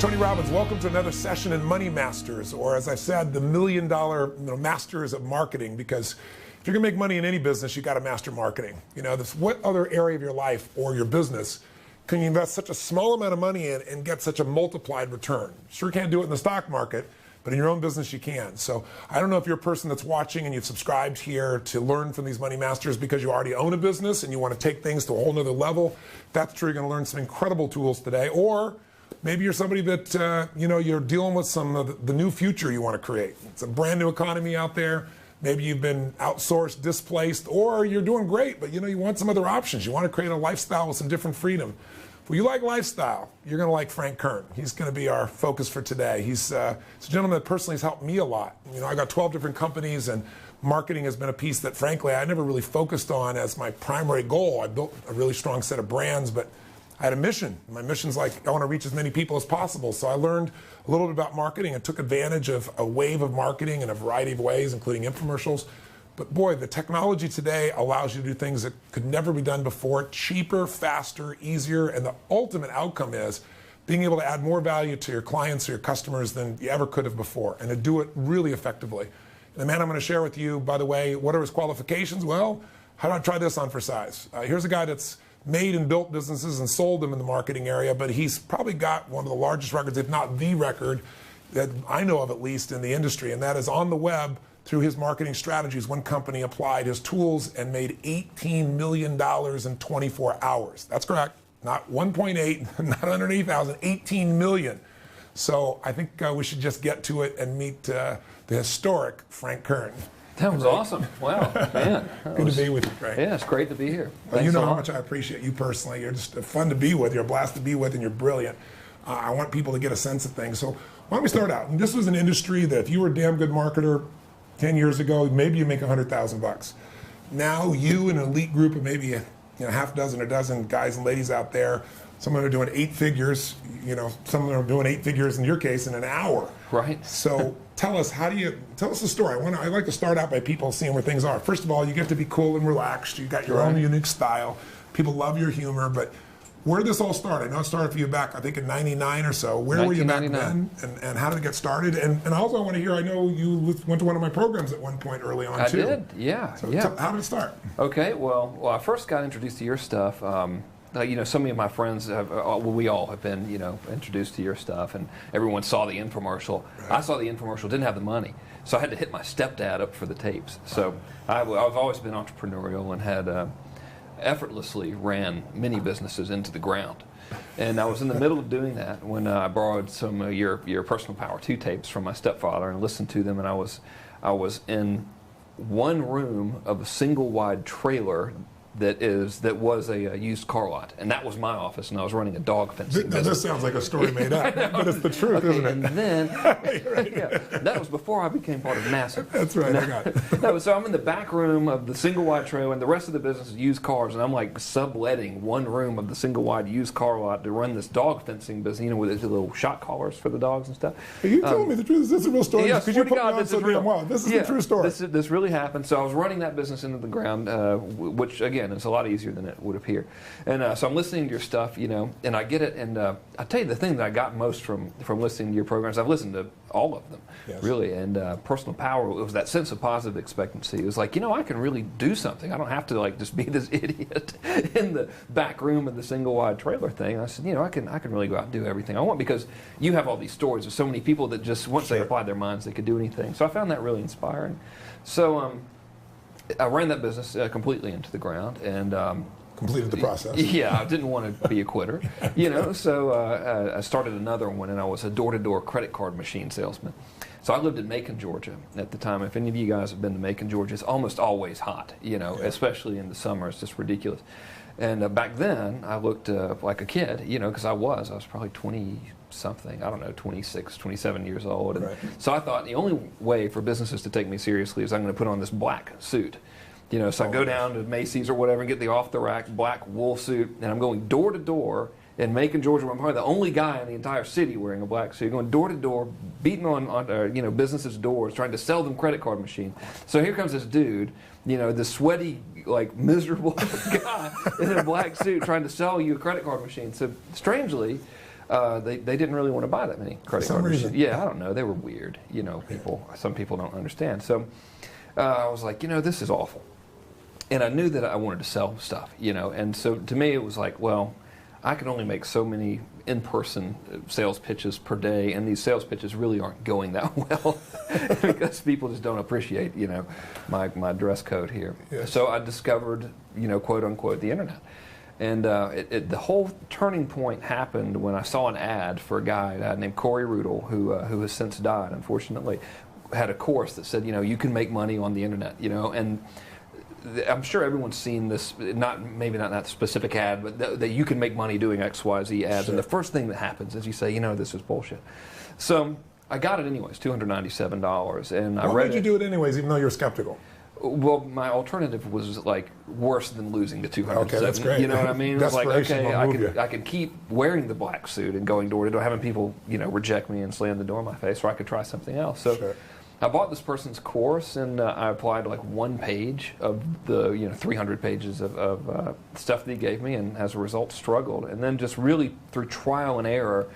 Tony Robbins. Welcome to another session in Money Masters, or as I said, the $1 million masters of marketing. Because if you're going to make money in any business, you got to master marketing. What other area of your life or your business can you invest such a small amount of money in and get such a multiplied return? Sure can't do it in the stock market, but in your own business you can. So I don't know if you're a person that's watching and you've subscribed here to learn from these money masters because you already own a business and you want to take things to a whole nother level. If that's true, you're going to learn some incredible tools today. Or maybe you're somebody that you're dealing with some of the new future you want to create. It's a brand new economy out there. Maybe you've been outsourced, displaced, or you're doing great, but you want some other options. You want to create a lifestyle with some different freedom. If you like lifestyle, you're going to like Frank Kern. He's going to be our focus for today. He's a gentleman that personally has helped me a lot. I got 12 different companies, and marketing has been a piece that, frankly, I never really focused on as my primary goal. I built a really strong set of brands, but I had a mission. My mission's like, I want to reach as many people as possible. So I learned a little bit about marketing and took advantage of a wave of marketing in a variety of ways, including infomercials. But boy, the technology today allows you to do things that could never be done before, cheaper, faster, easier, and the ultimate outcome is being able to add more value to your clients or your customers than you ever could have before, and to do it really effectively. And the man I'm going to share with you, by the way, what are his qualifications? Well, how do I try this on for size? Here's a guy that's made and built businesses and sold them in the marketing area, but he's probably got one of the largest records, if not the record, that I know of at least in the industry, and that is on the web. Through his marketing strategies, one company applied his tools and made $18 million in 24 hours. That's correct. Not 1.8, not 180,000, 18 million. So I think we should just get to it and meet the historic Frank Kern. That was awesome. Wow, man. Good to be with you, Frank. Yeah, it's great to be here. Well, you know how much I appreciate you personally. You're just fun to be with. You're a blast to be with, and you're brilliant. I want people to get a sense of things. So why don't we start out? And this was an industry that if you were a damn good marketer 10 years ago, maybe you make $100,000. Now you and an elite group of maybe half dozen or dozen guys and ladies out there, some of them are doing 8 figures, some of them are doing 8 figures in your case in an hour. Right. So tell us the story. I like to start out by people seeing where things are. First of all, you get to be cool and relaxed. You got your own unique style. People love your humor, but where did this all start? I know it started for you back, I think, in 99 or so. Where were you back then, and how did it get started? And also I want to hear, I know you went to one of my programs at one point early on, too. I did, yeah. So how did it start? Okay, well, I first got introduced to your stuff. So many of my friends have, we all have been, introduced to your stuff, and everyone saw the infomercial. Right. I saw the infomercial, didn't have the money, so I had to hit my stepdad up for the tapes. So I've always been entrepreneurial and had effortlessly ran many businesses into the ground. And I was in the middle of doing that when I borrowed some of your Personal Power 2 tapes from my stepfather and listened to them, and I was in one room of a single wide trailer that was a used car lot, and that was my office, and I was running a dog fencing business. This sounds like a story made up, but it's the truth, isn't it? And then, that was before I became part of Massive. That's right, I got it. So I'm in the back room of the single wide trailer, and the rest of the business is used cars, and I'm like subletting one room of the single wide used car lot to run this dog fencing business, with the little shot collars for the dogs and stuff. Are you telling me the truth? Is this a real story? Yeah, because you put me on so damn well. This is the true story. This really happened. So I was running that business into the ground, which, again, it's a lot easier than it would appear. And so I'm listening to your stuff, and I get it. And I tell you, the thing that I got most from listening to your programs, I've listened to all of them, really. And Personal Power, it was that sense of positive expectancy. It was like, I can really do something. I don't have to just be this idiot in the back room of the single wide trailer thing. I said, I can really go out and do everything I want, because you have all these stories of so many people that just once they applied their minds, they could do anything. So I found that really inspiring. So I ran that business completely into the ground, and completed the process. Yeah, I didn't want to be a quitter, So I started another one, and I was a door-to-door credit card machine salesman. So I lived in Macon, Georgia at the time. If any of you guys have been to Macon, Georgia, it's almost always hot, especially in the summer. It's just ridiculous. And back then, I looked like a kid, because I was probably 20-something, I don't know, 26, 27 years old. And so I thought the only way for businesses to take me seriously is I'm going to put on this black suit. So I go down to Macy's or whatever and get the off-the-rack black wool suit, and I'm going door to door in Macon, Georgia. I'm probably the only guy in the entire city wearing a black suit, going door to door, beating on businesses' doors, trying to sell them credit card machines. So here comes this dude, this sweaty, miserable guy in a black suit trying to sell you a credit card machine. So strangely, they didn't really want to buy that many credit For some cards. reason. Yeah, I don't know. They were weird. You know, some people don't understand. So I was like, this is awful. And I knew that I wanted to sell stuff, And so to me, it was like, well, I can only make so many in-person sales pitches per day, and these sales pitches really aren't going that well because people just don't appreciate, my dress code here. Yes. So I discovered, quote unquote, the internet. And the whole turning point happened when I saw an ad for a guy named Corey Rudel, who has since died, unfortunately, had a course that said, you can make money on the internet, and I'm sure everyone's seen this, maybe not that specific ad, but that you can make money doing X, Y, Z ads. Sure. And the first thing that happens is you say, this is bullshit. So I got it anyways, $297. And I read it. Why did you do it anyways, even though you were skeptical? Well, my alternative was like worse than losing the $207. Okay, that's great. You know what I mean? It was like, okay, I I can keep wearing the black suit and going door to door, having people, reject me and slam the door in my face, or I could try something else. So. Sure. I bought this person's course, and I applied like one page of the 300 pages of stuff that he gave me, and as a result struggled. And then just really through trial and error,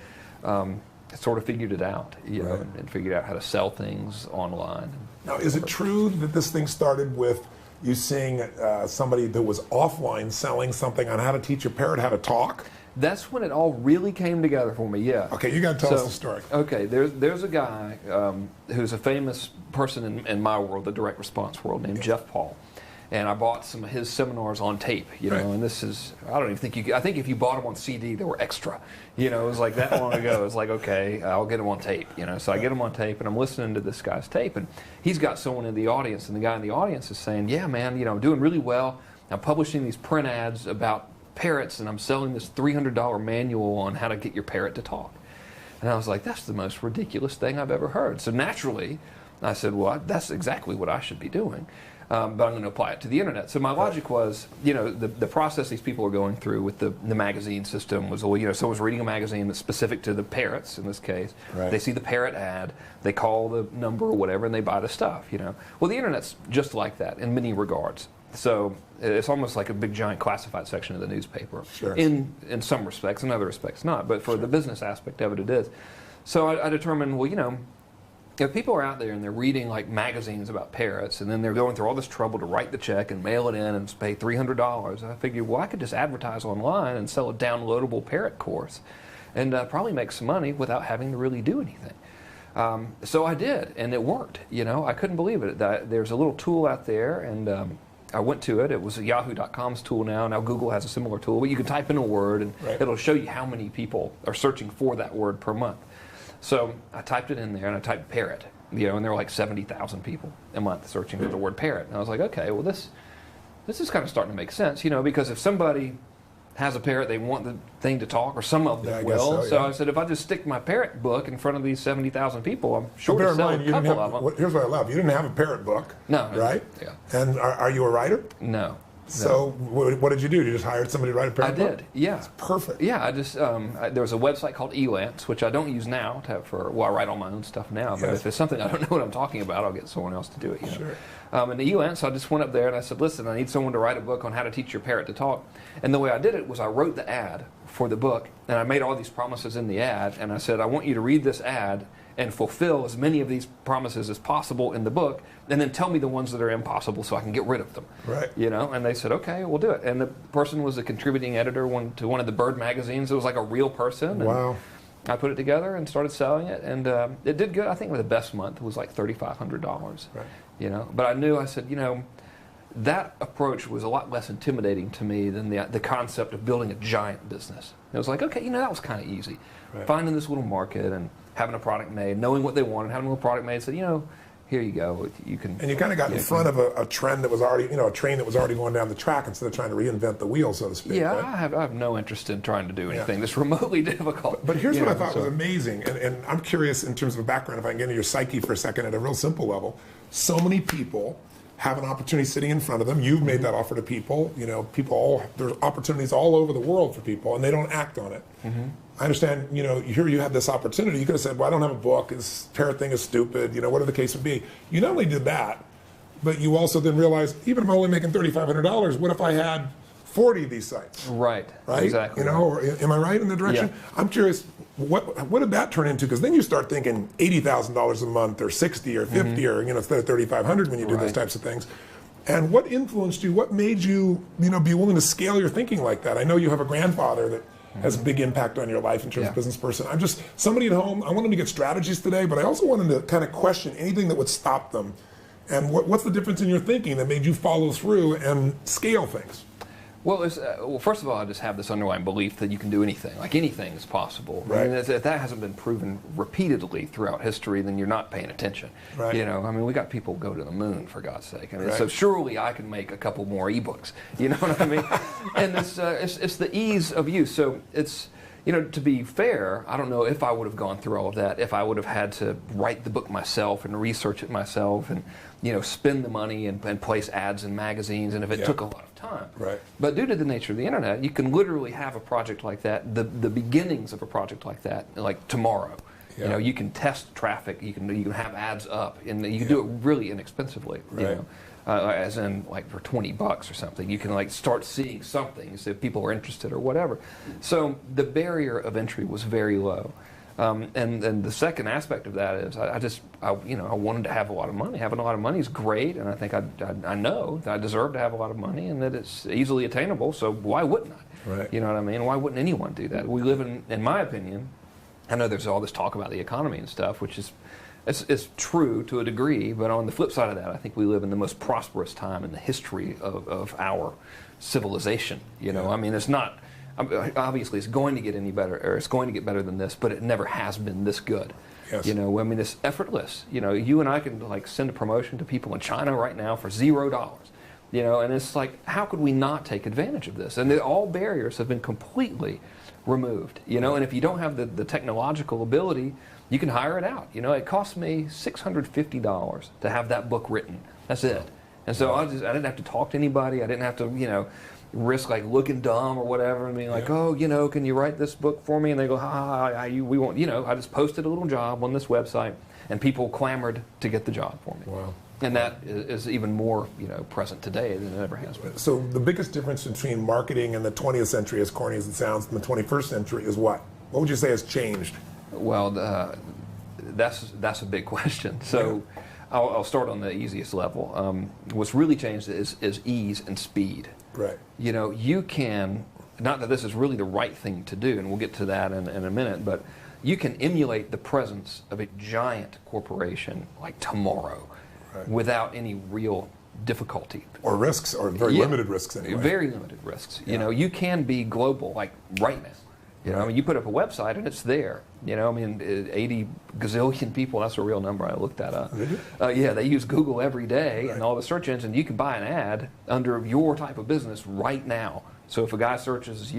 sort of figured it out, and figured out how to sell things online. Now, is it true that this thing started with you seeing somebody that was offline selling something on how to teach a parrot how to talk? That's when it all really came together for me, yeah. Okay, you got to tell us the story. Okay, there's a guy who's a famous person in my world, the direct response world, named Jeff Paul. And I bought some of his seminars on tape, and this is, I don't even think I think if you bought them on CD, they were extra. It was like that long ago. It was like, okay, I'll get them on tape, So I get them on tape, and I'm listening to this guy's tape, and he's got someone in the audience, and the guy in the audience is saying, yeah, man, I'm doing really well. I'm publishing these print ads about parrots, and I'm selling this $300 manual on how to get your parrot to talk. And I was like, that's the most ridiculous thing I've ever heard. So naturally, I said, well, that's exactly what I should be doing. But I'm going to apply it to the internet. So my logic was, the process these people are going through with the magazine system was, someone's reading a magazine that's specific to the parrots, in this case. Right. They see the parrot ad, they call the number or whatever, and they buy the stuff, Well, the internet's just like that in many regards. So it's almost like a big giant classified section of the newspaper. Sure. In some respects, in other respects not. But for the business aspect of it, it is. So I determined, well, if people are out there and they're reading like magazines about parrots, and then they're going through all this trouble to write the check and mail it in and pay $300, I figured, well, I could just advertise online and sell a downloadable parrot course, and probably make some money without having to really do anything. So I did, and it worked. I couldn't believe it. There's a little tool out there, and I went to it. It was Yahoo.com's tool now. Now Google has a similar tool, but you can type in a word, and it'll show you how many people are searching for that word per month. So I typed it in there, and I typed parrot, and there were like 70,000 people a month searching for the word parrot. And I was like, okay, well, this is kind of starting to make sense, because if somebody has a parrot, they want the thing to talk, or some of them will. So I said, if I just stick my parrot book in front of these 70,000 people, I'm sure to sell a couple of them. Here's what I love. You didn't have a parrot book. No. Right? Yeah. And are you a writer? No. So what did you do? You just hired somebody to write a parrot book? I did, yeah. It's perfect. Yeah, I just, there was a website called Elance, which I don't use now I write all my own stuff now, but if it's something I don't know what I'm talking about, I'll get someone else to do it. Sure. And the Elance, I just went up there and I said, listen, I need someone to write a book on how to teach your parrot to talk. And the way I did it was I wrote the ad for the book, and I made all these promises in the ad, and I said, I want you to read this ad and fulfill as many of these promises as possible in the book, and then tell me the ones that are impossible so I can get rid of them. Right. And they said, okay, we'll do it. And the person was a contributing editor to one of the bird magazines. It was like a real person. Wow. And I put it together and started selling it, and it did good. I think the best month was like $3,500. Right. But I knew, I said, that approach was a lot less intimidating to me than the concept of building a giant business. It was like, okay, that was kind of easy. Right. Finding this little market and having a product made, knowing what they wanted, having a little product made, said, here you go, you can. And you kind of got in front of a trend that was already, a train that was already going down the track instead of trying to reinvent the wheel, so to speak. Yeah, right? I have no interest in trying to do anything that's remotely difficult. But here's what I thought was amazing, and I'm curious in terms of a background, if I can get into your psyche for a second at a real simple level. So many people have an opportunity sitting in front of them. You've made that offer to people. There's opportunities all over the world for people, and they don't act on it. Mm-hmm. I understand, here you had this opportunity. You could have said, well, I don't have a book. This parrot thing is stupid. Whatever the case would be. You not only did that, but you also then realized, even if I'm only making $3,500, what if I had 40 of these sites. Right. Right? Exactly. You know, or, am I right in the direction? Yeah. I'm curious, what did that turn into? Because then you start thinking $80,000 a month, or 60, or 50, or instead of 3,500 when you do those types of things. And what influenced you? What made you, be willing to scale your thinking like that? I know you have a grandfather that has a big impact on your life in terms of business person. I'm just somebody at home. I want them to get strategies today, but I also want them to kind of question anything that would stop them. And what's the difference in your thinking that made you follow through and scale things? Well, first of all, I just have this underlying belief that you can do anything. Like anything is possible. Right. And if that hasn't been proven repeatedly throughout history, then you're not paying attention. Right. You know, I mean, we got people go to the moon, for God's sake. I mean, Right. so surely I can make a couple more ebooks. You know what I mean? And it's the ease of use. So it's, to be fair, I don't know if I would have gone through all of that, if I would have had to write the book myself and research it myself and, spend the money and place ads in magazines, and if it took a lot of time. Right. But due to the nature of the internet, you can literally have a project like that, the beginnings of a project like that, like tomorrow. Yeah. You can test traffic, you can have ads up, and you can do it really inexpensively. Right. As in like for $20 or something, you can like start seeing something, so if people are interested or whatever. So the barrier of entry was very low. And the second aspect of that is I wanted to have a lot of money. Having a lot of money is great, and I think I know that I deserve to have a lot of money and that it's easily attainable, so why wouldn't I? Right. You know what I mean? Why wouldn't anyone do that? We live in my opinion, I know there's all this talk about the economy and stuff, which is it's true to a degree, but on the flip side of that, I think we live in the most prosperous time in the history of our civilization. I mean, it's not, obviously it's going to get any better, or it's going to get better than this, but it never has been this good. Yes. I mean, it's effortless. You and I can like send a promotion to people in China right now for $0. And it's like, how could we not take advantage of this? And all barriers have been completely removed. And if you don't have the technological ability, you can hire it out. It cost me $650 to have that book written. That's it. And so I didn't have to talk to anybody. I didn't have to, risk like looking dumb or whatever and being like, can you write this book for me? And they go, we won't. I just posted a little job on this website, and people clamored to get the job for me. Wow. And that is even more, present today than it ever has been. So the biggest difference between marketing in the 20th century, as corny as it sounds, and the 21st century is what? What would you say has changed? Well, that's a big question. So I'll start on the easiest level. What's really changed is ease and speed. Right. You can, not that this is really the right thing to do, and we'll get to that in a minute, but you can emulate the presence of a giant corporation like tomorrow without any real difficulty. Or risks, or very limited risks anyway. Very limited risks. You can be global like right now. I mean, you put up a website and it's there. 80 gazillion people, that's a real number, I looked that up. Did you? Yeah, they use Google every day and all the search engines. You can buy an ad under your type of business right now. So if a guy searches,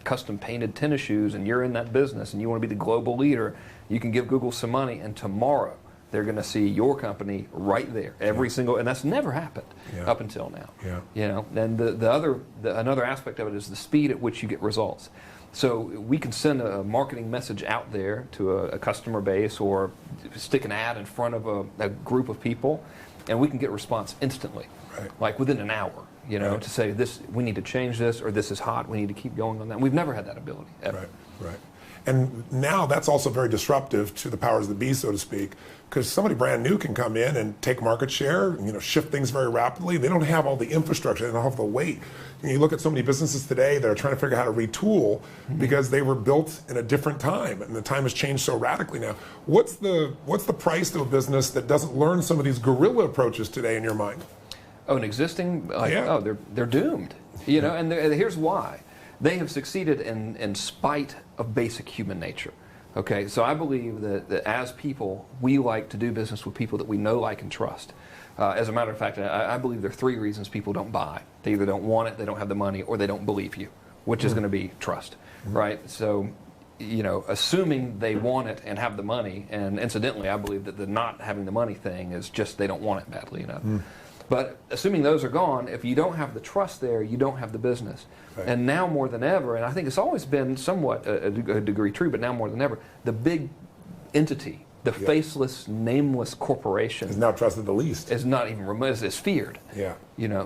custom painted tennis shoes and you're in that business and you want to be the global leader, you can give Google some money, and tomorrow they're going to see your company right there, every single, and that's never happened up until now. Yeah. And another aspect of it is the speed at which you get results. So we can send a marketing message out there to a customer base, or stick an ad in front of a group of people, and we can get response instantly, like within an hour, to say we need to change this, or this is hot, we need to keep going on that. We've never had that ability ever. Right. And now that's also very disruptive to the powers that be, so to speak, because somebody brand new can come in and take market share, shift things very rapidly. They don't have all the infrastructure, they don't have the weight. You look at so many businesses today that are trying to figure out how to retool because they were built in a different time, and the time has changed so radically now. What's the price of a business that doesn't learn some of these guerrilla approaches today in your mind? Oh, an existing, they're doomed. And here's why. They have succeeded in spite of basic human nature. Okay, so I believe that as people, we like to do business with people that we know, like, and trust. As a matter of fact, I believe there are 3 reasons people don't buy. They either don't want it, they don't have the money, or they don't believe you, which is going to be trust, right? So, assuming they want it and have the money, and incidentally, I believe that the not having the money thing is just they don't want it badly enough. But assuming those are gone, if you don't have the trust there, you don't have the business. Right. And now more than ever, and I think it's always been somewhat a degree true, but now more than ever, the big entity, the faceless, nameless corporation is now trusted the least. Is not even remote, is feared. Yeah.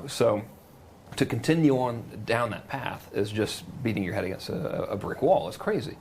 So to continue on down that path is just beating your head against a brick wall. It's crazy.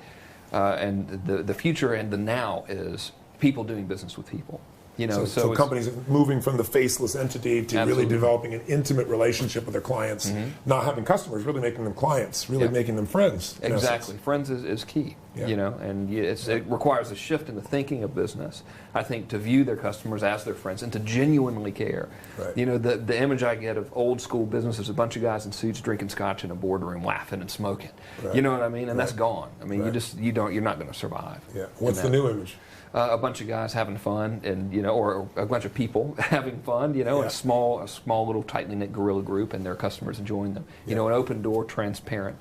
And the future and the now is people doing business with people. You know, so companies moving from the faceless entity to really developing an intimate relationship with their clients, not having customers, really making them clients, really making them friends. Exactly. Friends is key, you know, and it requires a shift in the thinking of business, I think, to view their customers as their friends and to genuinely care. Right. You know, the image I get of old school business is a bunch of guys in suits drinking scotch in a boardroom, laughing and smoking. Right. You know what I mean? And that's gone. I mean, Right. you're not going to survive. Yeah. What's the new image? A bunch of guys having fun, and you know, or a bunch of people having fun, you know, in a small little tightly knit guerrilla group, and their customers enjoying them. You know, an open door, transparent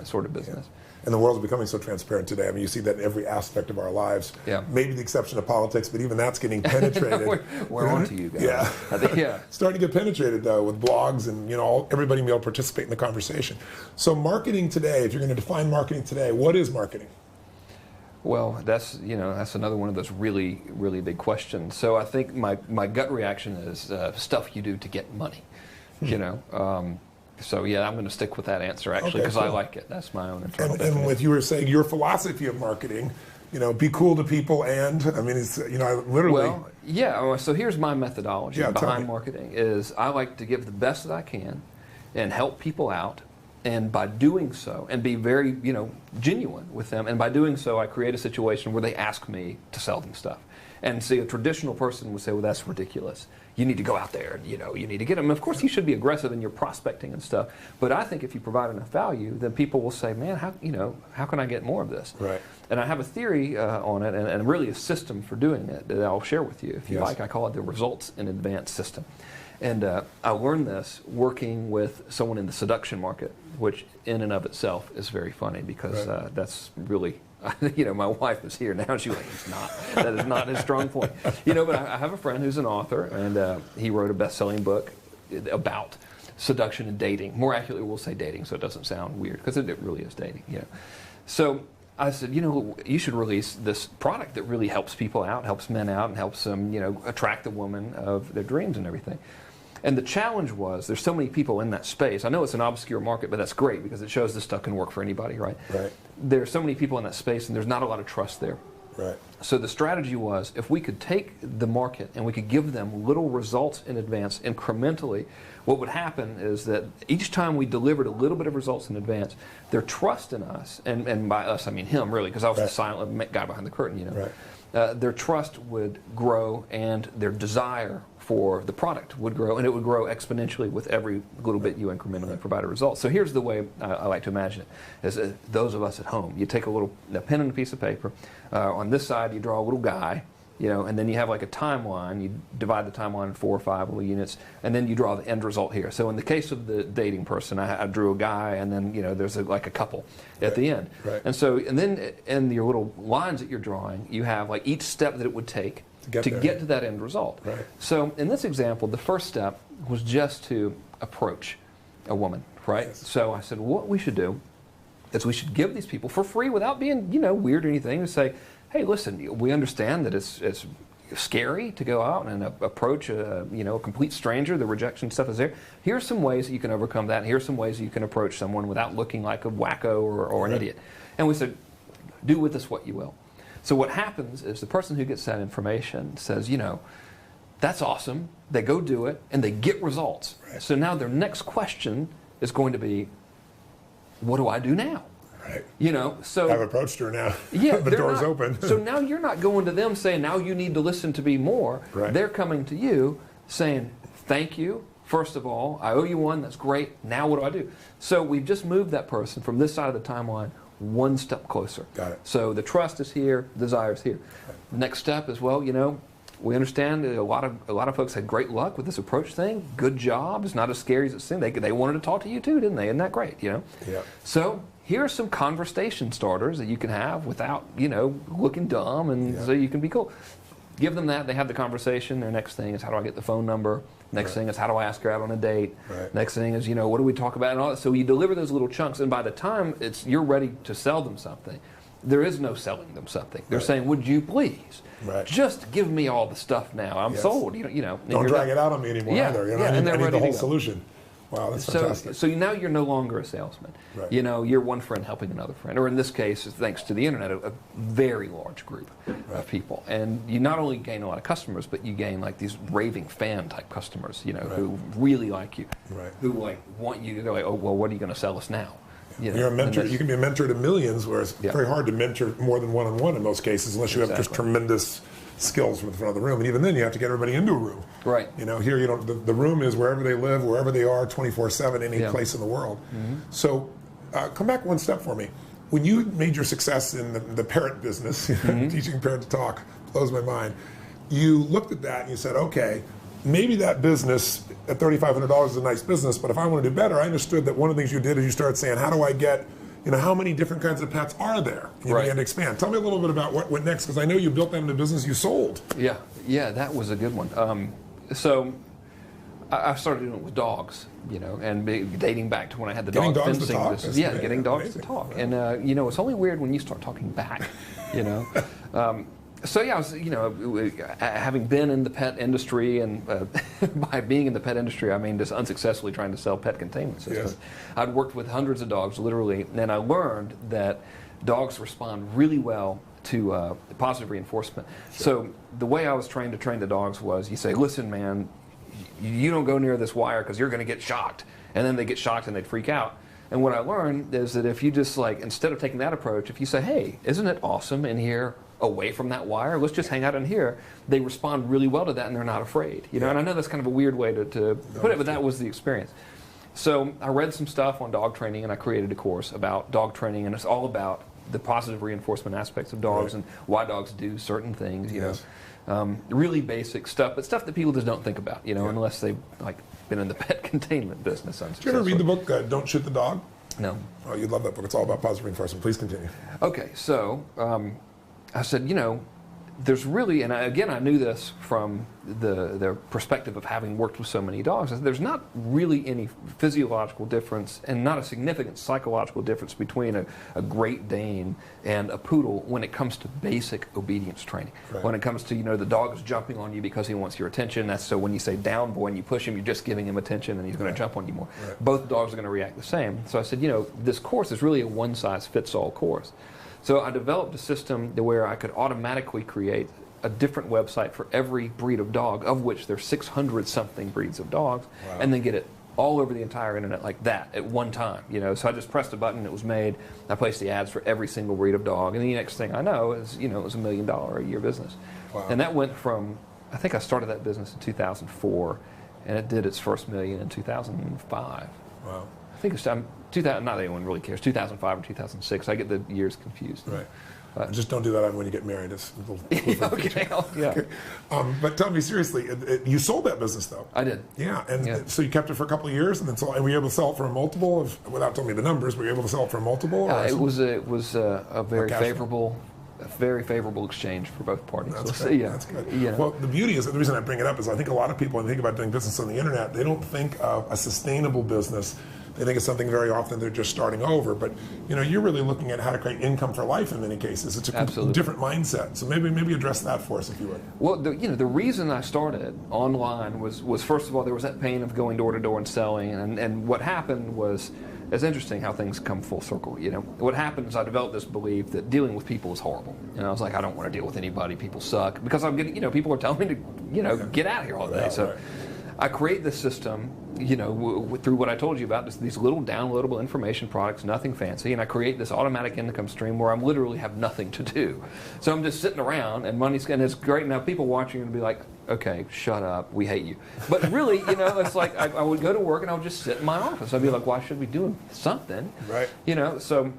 sort of business. And the world's becoming so transparent today. I mean, you see that in every aspect of our lives. Yeah. Maybe the exception of politics, but even that's getting penetrated. we're on to you guys. Yeah. I think, Starting to get penetrated, though, with blogs and, you know, everybody being able to participate in the conversation. So marketing today, if you're going to define marketing today, what is marketing? Well, that's another one of those really, really big questions. So I think my gut reaction is stuff you do to get money, you know. So yeah, I'm going to stick with that answer actually because I like it. That's my own internal definition. And with you were saying your philosophy of marketing, you know, be cool to people, and I mean, it's, you know, literally. Well, yeah. So here's my methodology behind marketing: is I like to give the best that I can and help people out. And by doing so, and be very, you know, genuine with them, and by doing so, I create a situation where they ask me to sell them stuff. And see, a traditional person would say, well, that's ridiculous. You need to go out there, and, you know, you need to get them. And of course, you should be aggressive in your prospecting and stuff. But I think if you provide enough value, then people will say, man, how can I get more of this? Right. And I have a theory on it, and really a system for doing it that I'll share with you if you like. I call it the results in advance system. And I learned this working with someone in the seduction market, which in and of itself is very funny because that's really, you know, my wife is here now and she's like, it's not. That is not his strong point. You know, but I have a friend who's an author, and he wrote a best-selling book about seduction and dating. More accurately, we'll say dating so it doesn't sound weird because it really is dating, you know. So I said, you know, you should release this product that really helps people out, helps men out, and helps them, you know, attract the woman of their dreams and everything. And the challenge was there's so many people in that space. I know it's an obscure market, but that's great because it shows this stuff can work for anybody, right? Right. There's so many people in that space, and there's not a lot of trust there. Right. So the strategy was if we could take the market and we could give them little results in advance incrementally, what would happen is that each time we delivered a little bit of results in advance, their trust in us, and by us I mean him really, because I was the silent guy behind the curtain, you know, their trust would grow and their desire for the product would grow, and it would grow exponentially with every little bit you incrementally provide a result. So here's the way I like to imagine it, is those of us at home, you take a pen and a piece of paper, on this side you draw a little guy, you know, and then you have like a timeline, you divide the timeline in 4 or 5 little units, and then you draw the end result here. So in the case of the dating person, I drew a guy, and then, you know, there's like a couple at the end. Right. And so, and then in your little lines that you're drawing, you have like each step that it would take to get to that end result. Right. So in this example, the first step was just to approach a woman, right? Yes. So I said, what we should do is we should give these people for free without being, you know, weird or anything, to say, hey, listen, we understand that it's scary to go out and approach a complete stranger. The rejection stuff is there. Here's some ways that you can overcome that. And here's some ways that you can approach someone without looking like a wacko or an idiot. And we said, do with this what you will. So what happens is the person who gets that information says, you know, that's awesome. They go do it, and they get results. Right. So now their next question is going to be, what do I do now? Right. You know, so I've approached her now. Yeah, the door's open. So now you're not going to them saying, now you need to listen to me more. Right. They're coming to you saying, thank you. First of all, I owe you one. That's great. Now what do I do? So we've just moved that person from this side of the timeline one step closer. Got it. So the trust is here, desire is here. The next step is, well, you know, we understand that a lot of folks had great luck with this approach thing. Good job. It's not as scary as it seemed. They wanted to talk to you too, didn't they? Isn't that great? You know. Yeah. So here are some conversation starters that you can have without, you know, looking dumb, and so you can be cool. Give them that. They have the conversation. Their next thing is, how do I get the phone number? Next thing is, how do I ask her out on a date? Right. Next thing is, you know, what do we talk about and all that. So you deliver those little chunks, and by the time you're ready to sell them something, there is no selling them something. They're saying, would you please just give me all the stuff now? I'm sold. You know. Don't drag it out on me anymore either. You know, and I need the ready whole to go. solution. Wow, that's fantastic. So now you're no longer a salesman. Right. You know, you're one friend helping another friend, or in this case, thanks to the internet, a very large group of people. And you not only gain a lot of customers, but you gain like these raving fan type customers, you know, who really like you, who like want you to go like, oh, well, what are you going to sell us now? You know, you're a mentor. You can be a mentor to millions, where it's very hard to mentor more than one-on-one in most cases, unless you have just tremendous skills from the front of the room. And even then, you have to get everybody into a room. Right. You know, here, you know, the room is wherever they live, wherever they are, 24/7, any place in the world. So come back one step for me. When you made your success in the parrot business, teaching parrot to talk, blows my mind. You looked at that and you said, okay, maybe that business at $3,500 is a nice business, but if I want to do better, I understood that one of the things you did is you started saying, how do I get, you know, how many different kinds of pets are there? You began to expand. Tell me a little bit about what went next, because I know you built that into a business you sold. Yeah, that was a good one. So I started doing it with dogs, you know, and dating back to when I had the dog fencing business. Yeah, getting dogs to talk. And, you know, it's only weird when you start talking back, you know. So yeah, I was, you know, having been in the pet industry, and by being in the pet industry, I mean just unsuccessfully trying to sell pet containment systems. I'd worked with hundreds of dogs, literally, and I learned that dogs respond really well to positive reinforcement. So the way I was trained to train the dogs was, you say, listen, man, you don't go near this wire because you're going to get shocked. And then they get shocked and they'd freak out. And what I learned is that if you just like, instead of taking that approach, if you say, hey, isn't it awesome in here away from that wire, let's just hang out in here, they respond really well to that and they're not afraid. You know, and I know that's kind of a weird way to put it, but that was the experience. So I read some stuff on dog training and I created a course about dog training, and it's all about the positive reinforcement aspects of dogs and why dogs do certain things, you know. Really basic stuff, but stuff that people just don't think about, you know, unless they've like been in the pet containment business. Did you ever read the book, Don't Shoot the Dog? No. Oh, you'd love that book. It's all about positive reinforcement. Please continue. Okay, so I said, you know, there's really, and again, I knew this from the perspective of having worked with so many dogs, there's not really any physiological difference and not a significant psychological difference between a Great Dane and a poodle when it comes to basic obedience training. When it comes to, you know, the dog is jumping on you because he wants your attention. That's so when you say down boy and you push him, you're just giving him attention and he's going to jump on you more. Both dogs are going to react the same. So I said, you know, this course is really a one-size-fits-all course. So I developed a system to where I could automatically create a different website for every breed of dog, of which there's 600-something breeds of dogs, and then get it all over the entire internet like that at one time. You know, so I just pressed a button, it was made. I placed the ads for every single breed of dog, and the next thing I know is, you know, it was $1 million a year business. And that went from, I think I started that business in 2004, and it did its first million in 2005. Wow. I think it's 2000, not that anyone really cares, 2005 or 2006. I get the years confused. Just don't do that when you get married. It's a little okay. But tell me seriously, you sold that business though? I did. Yeah, and so you kept it for a couple of years, and then and were you able to sell it for a multiple of, without telling me the numbers, were you able to sell it for a multiple? It was a very favorable exchange for both parties. That's good. That's good. You know. Well, the beauty is, the reason I bring it up is I think a lot of people, when they think about doing business on the internet, they don't think of a sustainable business. They think it's something very often they're just starting over. But, you know, you're really looking at how to create income for life in many cases. It's a different mindset. So maybe address that for us if you would. Well, the reason I started online was first of all, there was that pain of going door to door and selling. And what happened was, it's interesting how things come full circle. You know, what happened is I developed this belief that dealing with people is horrible. And I was like, I don't want to deal with anybody. People suck. Because I'm getting, you know, people are telling me to, you know, get out of here all day. So I create this system, you know, through what I told you about, these little downloadable information products, nothing fancy, and I create this automatic income stream where I literally have nothing to do. So I'm just sitting around, and and it's great. Now people watching will be like, okay, shut up, we hate you. But really, you know, it's like I would go to work and I would just sit in my office. I'd be like, why should we be doing something? You know, so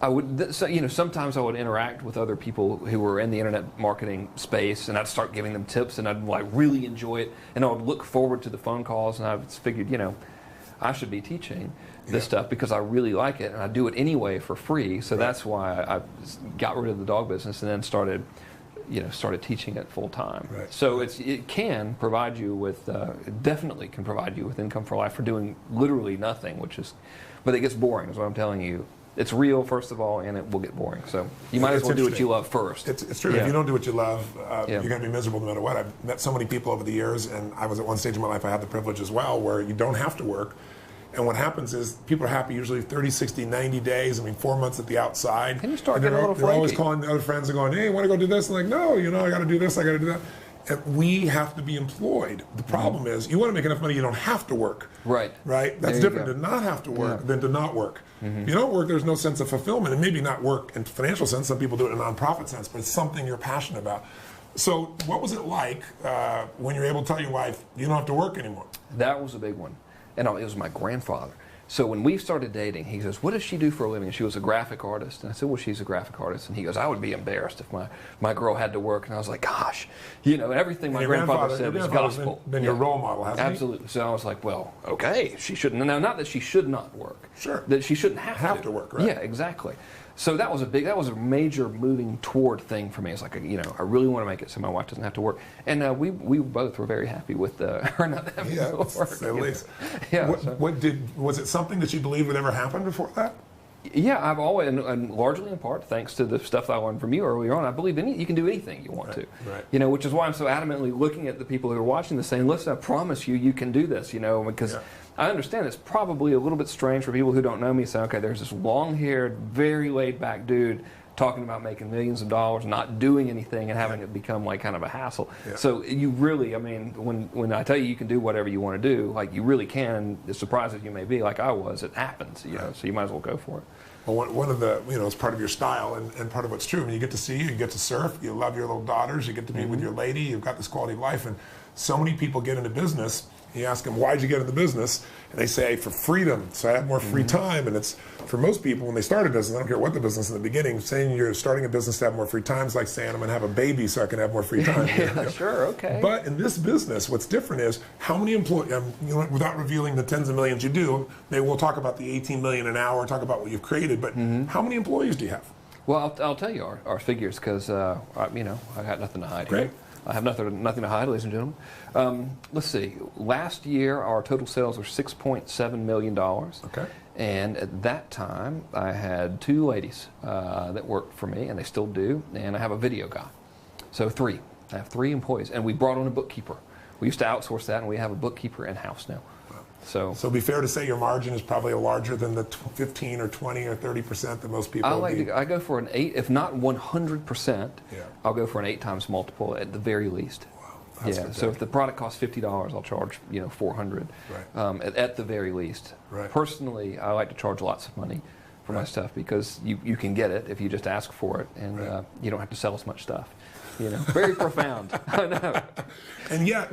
I would, you know, sometimes I would interact with other people who were in the internet marketing space, and I'd start giving them tips, and I'd like really enjoy it, and I would look forward to the phone calls, and I figured, you know, I should be teaching this stuff because I really like it, and I do it anyway for free. So that's why I got rid of the dog business and then started teaching it full time. So it can provide you with, definitely can provide you with income for life for doing literally nothing, but it gets boring, is what I'm telling you. It's real, first of all, and it will get boring. So you might as well do what you love first. It's true. If you don't do what you love, you're going to be miserable no matter what. I've met so many people over the years, and I was at one stage in my life, I had the privilege as well, where you don't have to work. And what happens is people are happy usually 30, 60, 90 days, 4 months at the outside. And you start getting a little flaky. They're always calling the other friends and going, hey, want to go do this? And like, no, I got to do this, I got to do that. And we have to be employed. The problem is you want to make enough money you don't have to work. Right. That's different to not have to work than to not work. If you don't work, there's no sense of fulfillment. And maybe not work in financial sense. Some people do it in a nonprofit sense, but it's something you're passionate about. So what was it like when you were able to tell your wife you don't have to work anymore? That was a big one. And it was my grandfather. So when we started dating, he says, what does she do for a living? And she was a graphic artist. And I said, well, she's a graphic artist. And he goes, I would be embarrassed if my girl had to work. And I was like, gosh, everything my grandfather said was gospel. Been your role model, hasn't he? Absolutely. So I was like, well, okay, she shouldn't. Now, not that she should not work. Sure. That she shouldn't have to work, right? Yeah, exactly. So that was a major moving toward thing for me. It's like, I really want to make it so my wife doesn't have to work. And we both were very happy with her not having to work. At least. Yeah. Was it something that you believe would ever happen before that? Yeah, I've always, and largely in part, thanks to the stuff I learned from you earlier on, I believe you can do anything you want to. Right. Which is why I'm so adamantly looking at the people who are watching this saying, listen, I promise you can do this, because I understand it's probably a little bit strange for people who don't know me, saying, okay, there's this long-haired, very laid-back dude talking about making millions of dollars, not doing anything, and having it become like kind of a hassle. Yeah. So you really, when I tell you can do whatever you want to do, like you really can, as surprised as you may be, like I was, it happens, so you might as well go for it. Well, one of the, it's part of your style and part of what's true. You get to see, you get to surf, you love your little daughters, you get to be with your lady, you've got this quality of life, and so many people get into business. You ask them, why'd you get into business? And they say, for freedom, so I have more free time. And it's, for most people, when they start a business, I don't care what the business in the beginning, saying you're starting a business to have more free time is like saying, I'm going to have a baby so I can have more free time. Sure, okay. But in this business, what's different is how many employees, without revealing the tens of millions you do, maybe we'll talk about the 18 million an hour, talk about what you've created, but how many employees do you have? Well, I'll tell you our figures because, I got nothing to hide Great. here. I have nothing to hide, ladies and gentlemen. Let's see. Last year, our total sales were $6.7 million. Okay. And at that time, I had 2 ladies that worked for me, and they still do, and I have a video guy. So 3. I have 3 employees, and we brought on a bookkeeper. We used to outsource that, and we have a bookkeeper in-house now. So it'd be fair to say your margin is probably larger than the 15 or 20 or 30% that most people I go for an 8, if not 100%, I'll go for an 8 times multiple at the very least. Wow. So if the product costs $50, I'll charge $400 at the very least. Right. Personally, I like to charge lots of money for my stuff because you can get it if you just ask for it, and you don't have to sell as much stuff. Very profound. I know. And yet,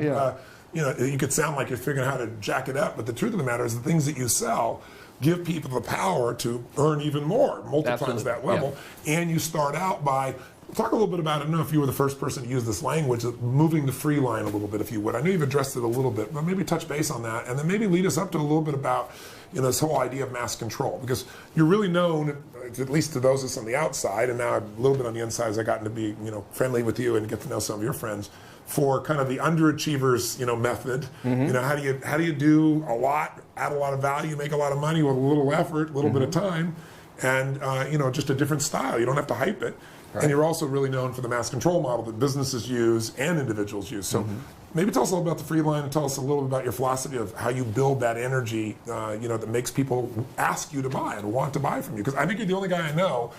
you could sound like you're figuring out how to jack it up, but the truth of the matter is the things that you sell give people the power to earn even more, multiplies that level. Yeah. And you start out by, talk a little bit about, I don't know if you were the first person to use this language, moving the free line a little bit, if you would. I know you've addressed it a little bit, but maybe touch base on that, and then maybe lead us up to a little bit about this whole idea of mass control, because you're really known, at least to those of us on the outside, and now a little bit on the inside as I've gotten to be friendly with you and get to know some of your friends, for kind of the underachievers, method. How do you do a lot, add a lot of value, make a lot of money with a little effort, a little bit of time, and just a different style. You don't have to hype it. Right. And you're also really known for the mass control model that businesses use and individuals use. So maybe tell us a little about the free line and tell us a little bit about your philosophy of how you build that energy, that makes people ask you to buy and want to buy from you. Because I think you're the only guy I know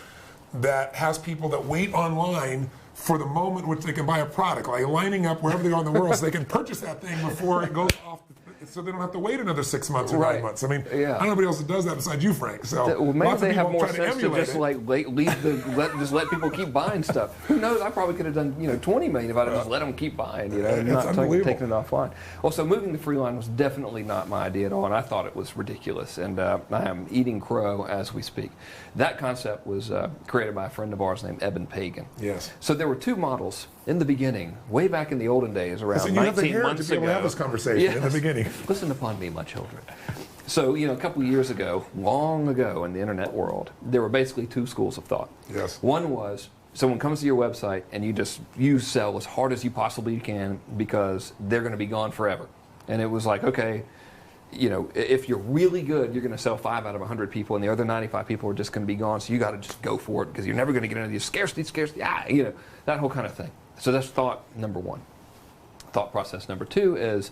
that has people that wait online for the moment which they can buy a product, like lining up wherever they are in the world so they can purchase that thing before it goes off, so they don't have to wait another 6 months or 9 months. I mean, I don't know anybody else that does that besides you, Frank. So maybe they have more sense to just let people keep buying stuff. Who knows? I probably could have done 20 million if I'd just let them keep buying, and not taking it offline. Well, so moving the free line was definitely not my idea at all, and I thought it was ridiculous. And I am eating crow as we speak. That concept was created by a friend of ours named Eben Pagan. Yes. So there were 2 models in the beginning, way back in the olden days, around 19 months to be able to have this conversation in the beginning. Listen upon me, my children. So, a couple of years ago, long ago in the internet world, there were basically 2 schools of thought. Yes. One was someone comes to your website and you sell as hard as you possibly can because they're going to be gone forever. And it was like, okay, if you're really good, you're going to sell 5 out of 100 people, and the other 95 people are just going to be gone. So you got to just go for it because you're never going to get into these scarcity, that whole kind of thing. So that's thought number one. Thought process number two is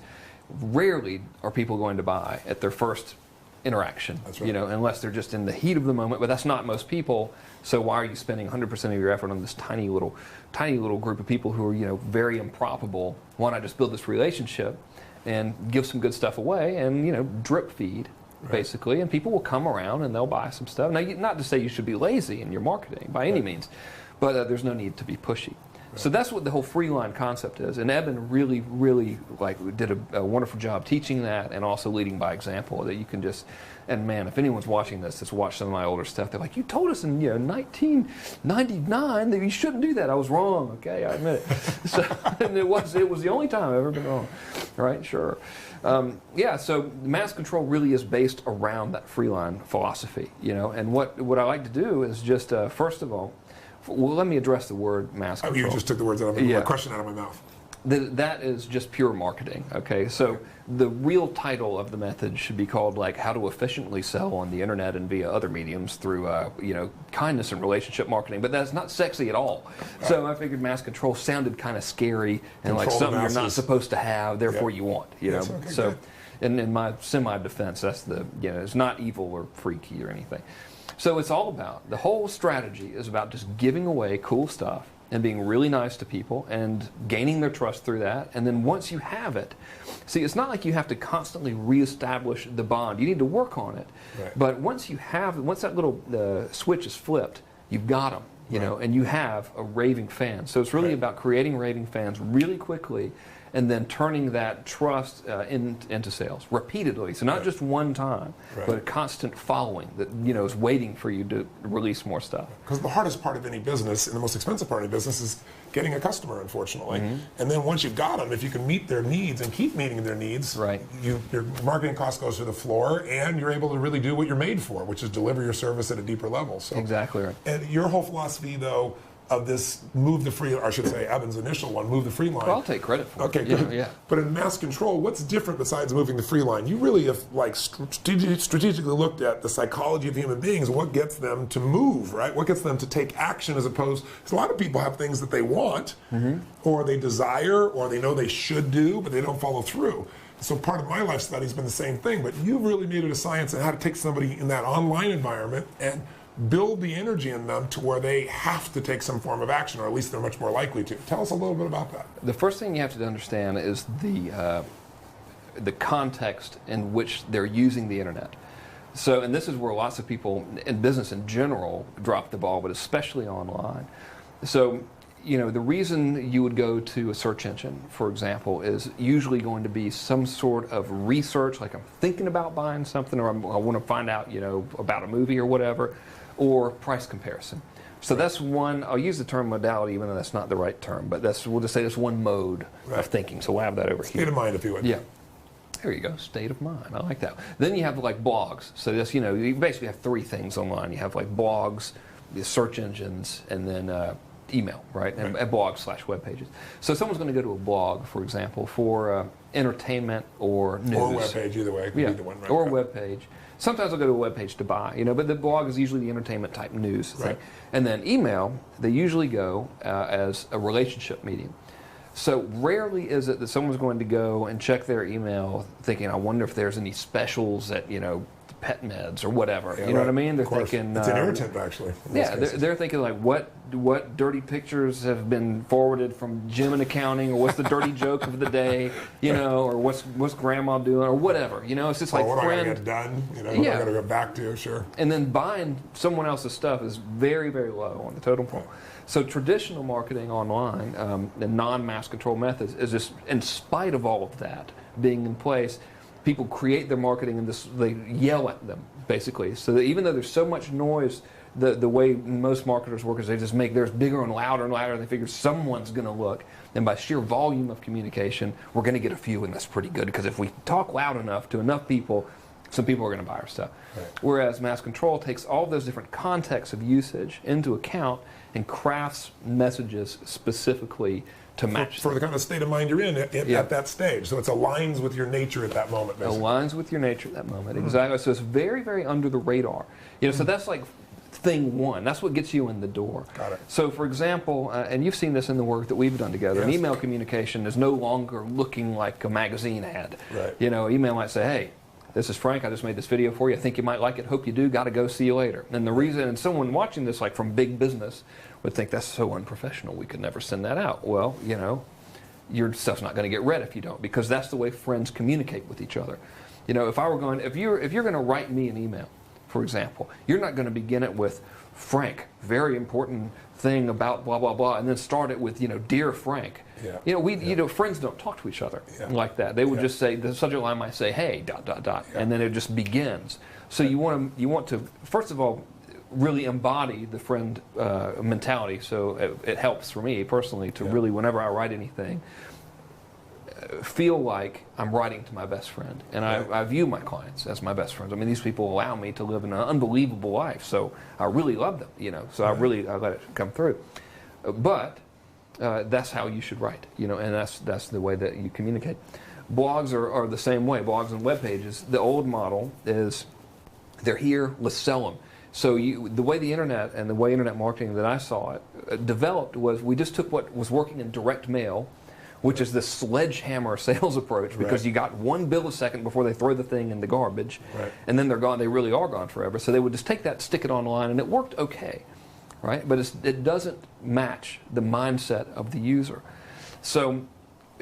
rarely are people going to buy at their first interaction. That's right. Unless they're just in the heat of the moment. But that's not most people. So why are you spending 100% of your effort on this tiny little group of people who are very improbable? Why not just build this relationship and give some good stuff away and drip feed, basically, and people will come around and they'll buy some stuff. Now, not to say you should be lazy in your marketing by any means, but there's no need to be pushy. So that's what the whole free line concept is, and Eben really, really did a wonderful job teaching that and also leading by example. That you can just, and man, if anyone's watching this that's watched some of my older stuff, they're like, you told us in 1999 that you shouldn't do that. I was wrong. Okay, I admit it. So, and it was the only time I've ever been wrong. Right? Sure. So mass control really is based around that free line philosophy. And what I like to do is just first of all. Well, let me address the word mass control. You just took the words out of my question out of my mouth. That is just pure marketing, okay? So the real title of the method should be called how to efficiently sell on the internet and via other mediums through kindness and relationship marketing. But that's not sexy at all. So I figured mass control sounded kind of scary and like something you're not supposed to have, therefore you want. Okay, so in my semi-defense, that's it's not evil or freaky or anything. So it's all about, the whole strategy is about just giving away cool stuff and being really nice to people and gaining their trust through that. And then once you have it, see, it's not like you have to constantly reestablish the bond. You need to work on it. Right. But once that little switch is flipped, you've got them, and you have a raving fan. So it's really about creating raving fans really quickly and then turning that trust into sales repeatedly. So not just one time, but a constant following that is waiting for you to release more stuff. Because the hardest part of any business and the most expensive part of any business is getting a customer, unfortunately. And then once you've got them, if you can meet their needs and keep meeting their needs, your marketing cost goes to the floor, and you're able to really do what you're made for, which is deliver your service at a deeper level. So exactly right. And your whole philosophy, though, of this move the free, or I should say Evan's initial one, move the free line. Well, I'll take credit for it. Okay, good. Yeah. But in mass control, what's different besides moving the free line? You really have strategically looked at the psychology of human beings, what gets them to move, right? What gets them to take action as opposed, because a lot of people have things that they want, or they desire, or they know they should do, but they don't follow through. So part of my life study has been the same thing, but you've really made it a science on how to take somebody in that online environment and build the energy in them to where they have to take some form of action, or at least they're much more likely to. Tell us a little bit about that. The first thing you have to understand is the context in which they're using the internet. So, and this is where lots of people in business in general drop the ball, but especially online. So, the reason you would go to a search engine, for example, is usually going to be some sort of research, like I'm thinking about buying something, or I want to find out, about a movie or whatever, or price comparison. So that's one, I'll use the term modality, even though that's not the right term, but we'll just say that's one mode of thinking. So we'll have that over here. State of mind, if you would. Yeah. There you go, state of mind. I like that. Then you have blogs. So that's, you basically have three things online. You have blogs, the search engines, and then email, right? And blog/web pages. So someone's going to go to a blog, for example, for entertainment or news. Or a web page, either way. It could be either one, right? Or a web page. Sometimes I'll go to a web page to buy, but the blog is usually the entertainment type news thing. And then email, they usually go as a relationship medium. So rarely is it that someone's going to go and check their email thinking, I wonder if there's any specials at, pet meds or whatever. You know what I mean? They're thinking it's an irritant, actually. Yeah, they're thinking what dirty pictures have been forwarded from Jim in accounting, or what's the dirty joke of the day, or what's grandma doing, or whatever. It's just what do I gotta get done? What I gotta go back to? Sure. And then buying someone else's stuff is very, very low on the totem pole. So traditional marketing online, the non-mass control methods, is just, in spite of all of that being in place, people create their marketing and they yell at them, basically. So that even though there's so much noise, the way most marketers work is they just make theirs bigger and louder, and they figure someone's going to look. And by sheer volume of communication, we're going to get a few, and that's pretty good. Because if we talk loud enough to enough people, some people are going to buy our stuff. Right. Whereas mass control takes all those different contexts of usage into account and crafts messages specifically to match for the kind of state of mind you're in at that stage. So it aligns with your nature at that moment. Basically. Aligns with your nature at that moment, exactly. So it's very, very under the radar. So that's like thing one. That's what gets you in the door. Got it. So for example, and you've seen this in the work that we've done together, an email communication is no longer looking like a magazine ad. Right. Email might say, hey, this is Frank, I just made this video for you. I think you might like it. Hope you do. Got to go. See you later. And the reason, and someone watching this like from big business would think that's so unprofessional. We could never send that out. Well, your stuff's not going to get read if you don't, because that's the way friends communicate with each other. If you're going to write me an email, for example, you're not going to begin it with Frank, very important thing about blah blah blah, and then start it with dear Frank. Friends don't talk to each other like that. They would just say, the subject line might say, hey, ... and then it just begins. So you want to first of all really embody the friend mentality. So it helps for me personally to really, whenever I write anything, feel like I'm writing to my best friend, and I view my clients as my best friends. I mean, these people allow me to live an unbelievable life, so I really love them. So I let it come through. But that's how you should write, and that's the way that you communicate. Blogs are the same way. Blogs and web pages. The old model is they're here, let's sell them. So the way the internet and the way internet marketing that I saw it developed was we just took what was working in direct mail, which is this sledgehammer sales approach, because you got one bill a second before they throw the thing in the garbage, and then they're gone. They really are gone forever. So they would just take that, stick it online, and it worked okay, right? But it doesn't match the mindset of the user. So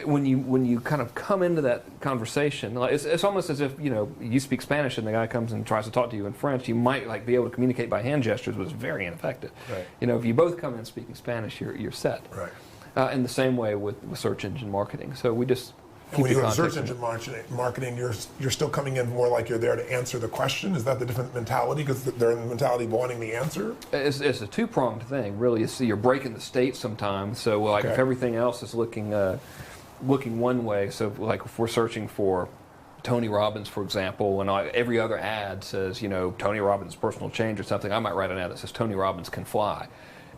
when you kind of come into that conversation, like it's almost as if you speak Spanish and the guy comes and tries to talk to you in French. You might be able to communicate by hand gestures, but it's very ineffective. Right. If you both come in speaking Spanish, you're set. Right. In the same way with search engine marketing. So we just and when you go to search engine marketing, you're still coming in more like you're there to answer the question. Is that the different mentality? Because they're in the mentality of wanting the answer. It's a two-pronged thing, really. You're breaking the state sometimes. So like if everything else is looking one way, so like if we're searching for Tony Robbins, for example, and every other ad says Tony Robbins personal change or something, I might write an ad that says Tony Robbins can fly,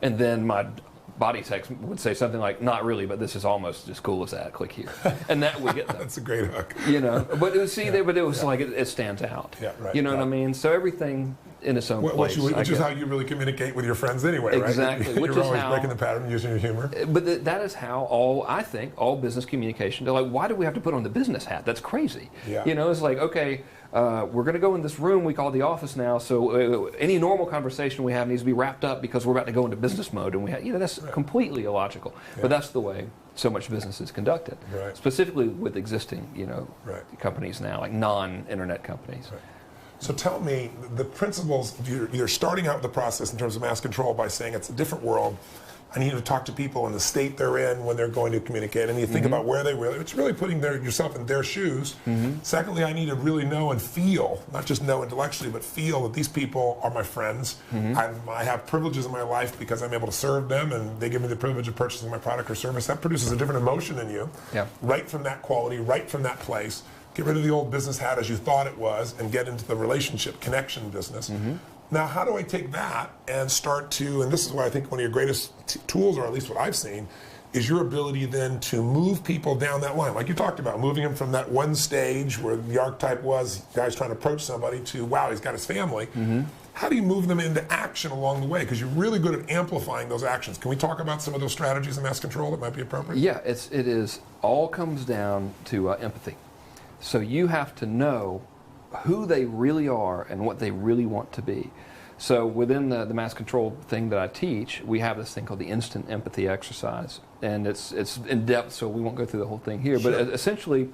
and then my body text would say something like, not really, but this is almost as cool as that, click here. And that would get them. That's a great hook. But it was like it stands out. Yeah, right. You know what I mean? So everything in its own place. Which is how you really communicate with your friends anyway, right? Exactly. You're always breaking the pattern using your humor. But that is how all business communication, they're like, why do we have to put on the business hat? That's crazy. Yeah. It's like, okay, we're going to go in this room we call the office now, so any normal conversation we have needs to be wrapped up because we're about to go into business mode, and that's completely illogical. Yeah. But that's the way so much business is conducted, specifically with existing companies now, like non-internet companies. Right. So tell me the principles. You're starting out with the process in terms of mass control by saying it's a different world. I need to talk to people in the state they're in when they're going to communicate. And you think about where they really, it's really putting yourself in their shoes. Secondly, I need to really know and feel, not just know intellectually, but feel that these people are my friends. I have privileges in my life because I'm able to serve them, and they give me the privilege of purchasing my product or service. That produces a different emotion in you, right from that quality, right from that place. Get rid of the old business hat as you thought it was and get into the relationship connection business. Now, how do I take that and start to, and this is why I think one of your greatest tools, or at least what I've seen, is your ability then to move people down that line. Like you talked about, moving them from that one stage where the archetype was guys trying to approach somebody to, wow, he's got his family. How do you move them into action along the way? Because you're really good at amplifying those actions. Can we talk about some of those strategies in mass control that might be appropriate? Yeah, all comes down to empathy. So you have to know who they really are and what they really want to be. So within the mass control thing that I teach, we have this thing called the instant empathy exercise. And it's in depth, so we won't go through the whole thing here. But essentially,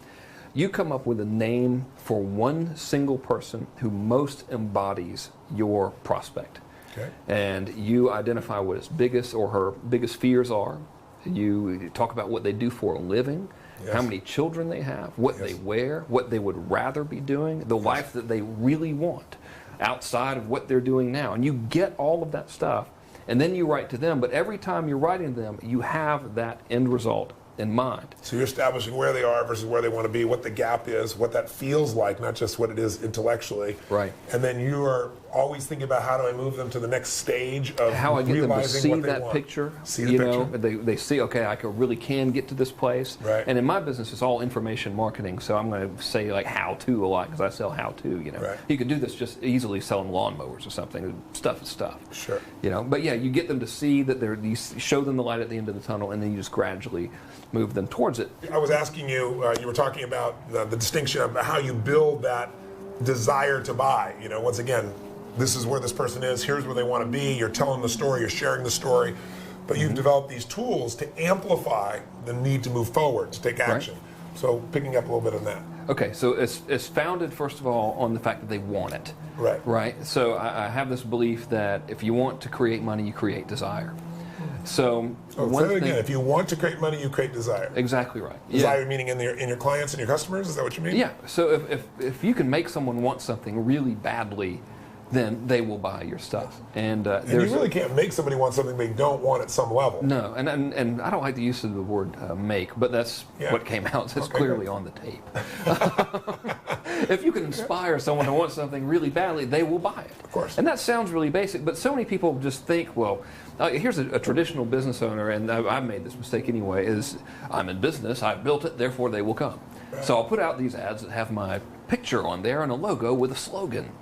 you come up with a name for one single person who most embodies your prospect. Okay. And you identify what his biggest or her biggest fears are. You talk about what they do for a living. How many children they have, what they wear, what they would rather be doing, the life that they really want outside of what they're doing now. And you get all of that stuff, and then you write to them. But every time you're writing to them, you have that end result in mind. So you're establishing where they are versus where they want to be, what the gap is, what that feels like, not just what it is intellectually. Right. And then you are always thinking about how do I move them to the next stage of how I get them to see what they that want. picture. See the you picture. know, they see, okay, I really can get to this place. Right. And in my business, it's all information marketing, so I'm going to say like how to a lot because I sell how to. You know, Right. you could do this just easily selling lawnmowers or something. Stuff is stuff. Sure. You know, but yeah, you get them to see that you show them the light at the end of the tunnel, and then you just gradually move them towards it. I was asking you, you were talking about the distinction of how you build that desire to buy. You know, once again, this is where this person is, here's where they want to be, you're telling the story, you're sharing the story, but you've developed these tools to amplify the need to move forward, to take action. Right. So picking up a little bit on that. Okay, so it's founded, first of all, on the fact that they want it. Right. Right? So I have this belief that if you want to create money, you create desire. So one say it thing, again. If you want to create money, you create desire. Exactly right. Desire meaning in your clients and your customers. Is that what you mean? Yeah. So if you can make someone want something really badly, then they will buy your stuff. And you really can't make somebody want something they don't want at some level. No, and I don't like the use of the word make, but that's what came out. It's clearly on the tape. If you can inspire someone to want something really badly, they will buy it. Of course. And that sounds really basic, but so many people just think, well, here's a traditional business owner, and I've made this mistake anyway, is I'm in business, I've built it, therefore they will come. Right. So I'll put out these ads that have my picture on there and a logo with a slogan.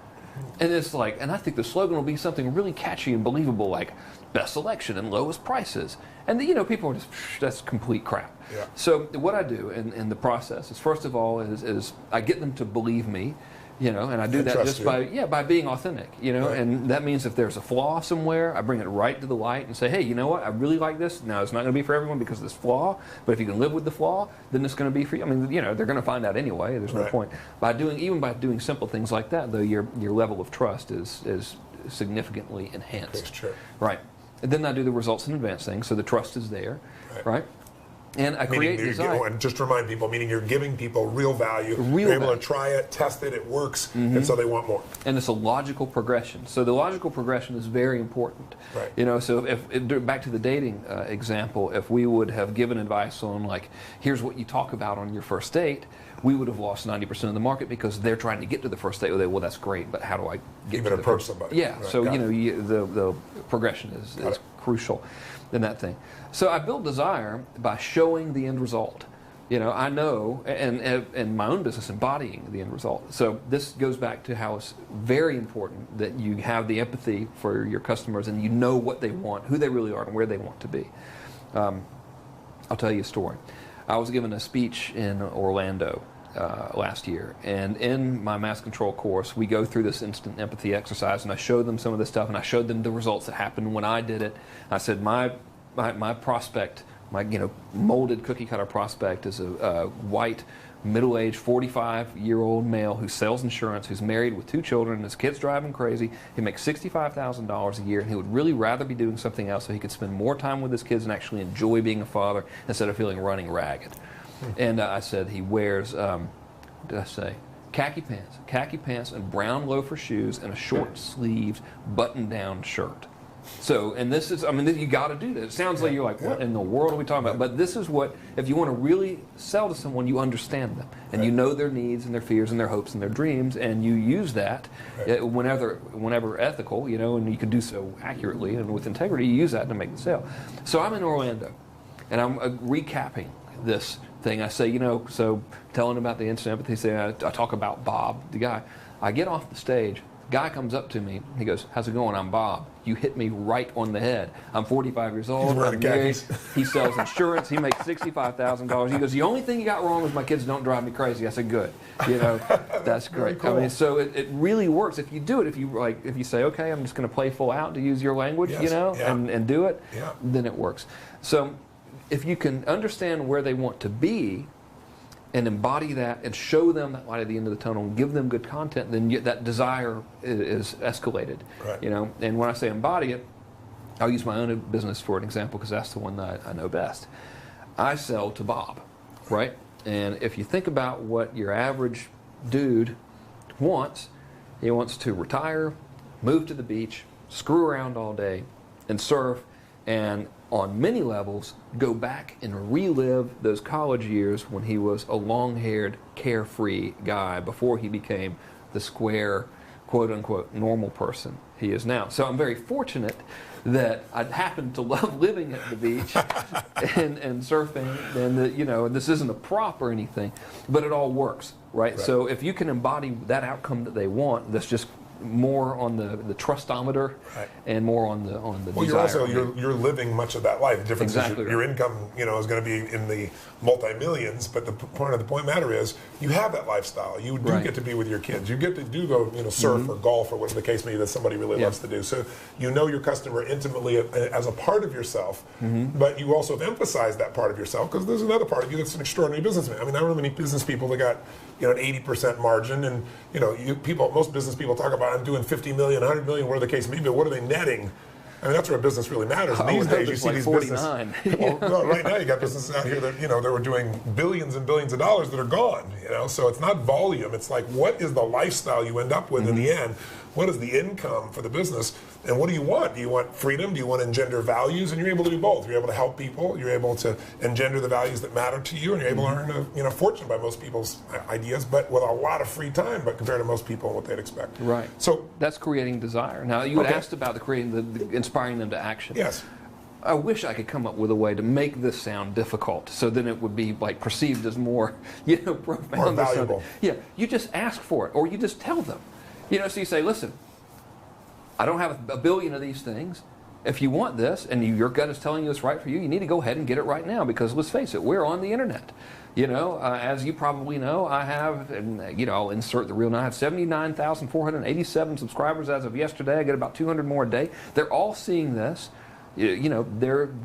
And it's like, and I think the slogan will be something really catchy and believable, like best selection and lowest prices. And people are just, that's complete crap. Yeah. So what I do in the process is, first of all, is I get them to believe me, and I do that just by being authentic, Right. And that means if there's a flaw somewhere, I bring it right to the light and say, hey, you know what, I really like this. Now, it's not going to be for everyone because of this flaw, but if you can live with the flaw, then it's going to be for you. I mean, they're going to find out anyway. There's no point. By doing simple things like that, though, your level of trust is significantly enhanced. That's true. Right. And then I do the results in advance thing, so the trust is there, right? And I create desire. And just to remind people, meaning you're giving people real value. You're able to try it, test it, it works, and so they want more. And it's a logical progression. So the logical progression is very important. Right. So if back to the dating example, if we would have given advice on like, here's what you talk about on your first date, we would have lost 90% of the market because they're trying to get to the first date. Well, that's great, but how do I get to approach somebody? Yeah. Right. So the progression is crucial in that thing. So I build desire by showing the end result. I know, and in my own business, embodying the end result. So this goes back to how it's very important that you have the empathy for your customers and you know what they want, who they really are, and where they want to be. I'll tell you a story. I was given a speech in Orlando last year, and in my mass control course, we go through this instant empathy exercise, and I showed them some of this stuff, and I showed them the results that happened when I did it. I said, my prospect, my molded cookie cutter prospect, is a white, middle-aged, 45-year-old male who sells insurance, who's married with 2 children, his kid's driving crazy. He makes $65,000 a year, and he would really rather be doing something else so he could spend more time with his kids and actually enjoy being a father instead of feeling running ragged. And I said he wears, khaki pants and brown loafer shoes and a short-sleeved button-down shirt. So, and this is, you got to do this. It sounds like you're like, what in the world are we talking about? But this is what, if you want to really sell to someone, you understand them. And you know their needs and their fears and their hopes and their dreams, and you use that whenever ethical, and you can do so accurately and with integrity, you use that to make the sale. So I'm in Orlando, and I'm recapping this thing. I say, so telling about the instant empathy thing, I talk about Bob, the guy. I get off the stage. Guy comes up to me. He goes, how's it going? I'm Bob. You hit me right on the head. I'm 45 years old. I'm married. He sells insurance. He makes $65,000. He goes, the only thing you got wrong is my kids don't drive me crazy. I said, good. That's great. Cool. So it really works if you do it. If you say, okay, I'm just going to play full out, to use your language, and do it, then it works. So if you can understand where they want to be and embody that and show them that light at the end of the tunnel and give them good content, then that desire is escalated. Right. And when I say embody it, I'll use my own business for an example because that's the one that I know best. I sell to Bob, right? And if you think about what your average dude wants, he wants to retire, move to the beach, screw around all day, and surf, and on many levels, go back and relive those college years when he was a long-haired, carefree guy before he became the square, quote-unquote, normal person he is now. So I'm very fortunate that I happen to love living at the beach and surfing, and that, you know, this isn't a prop or anything, but it all works, right? So if you can embody that outcome that they want, that's just more on the trustometer and more on the well, desire. you're living much of that life. The difference is Exactly your income, you know, is going to be in the multi-millions, but the point matter is you have that lifestyle. You do get to be with your kids. You get to go, you know, surf or golf or whatever the case may be that somebody really loves to do. So you know your customer intimately as a part of yourself, but you also have emphasized that part of yourself because there's another part of you that's an extraordinary businessman. I mean, I don't know many business people that got, you know, an 80% margin, and you know, most business people talk about, I'm doing 50 million, 100 million, whatever the case may be, but what are they netting? I mean, that's where business really matters. And these days, you see these businesses. Well, right now, you got businesses out here that, you know, they were doing billions and billions of dollars that are gone. You know, so it's not volume. It's like, what is the lifestyle you end up with in the end? What is the income for the business? And what do you want? Do you want freedom? Do you want to engender values? And you're able to do both. You're able to help people. You're able to engender the values that matter to you, and you're able to earn a fortune by most people's ideas, but with a lot of free time. But compared to most people, what they'd expect. Right. So that's creating desire. Now you had asked about the inspiring them to action. Yes. I wish I could come up with a way to make this sound difficult, so then it would be like perceived as more, you know, profound, more valuable. Yeah. You just ask for it, or you just tell them. You know, so you say, listen, I don't have a billion of these things. If you want this, and your gut is telling you it's right for you, you need to go ahead and get it right now, because let's face it, we're on the internet. You know, as you probably know, I have, and you know, I'll insert the real now, I have 79,487 subscribers as of yesterday. I get about 200 more a day. They're all seeing this. You know,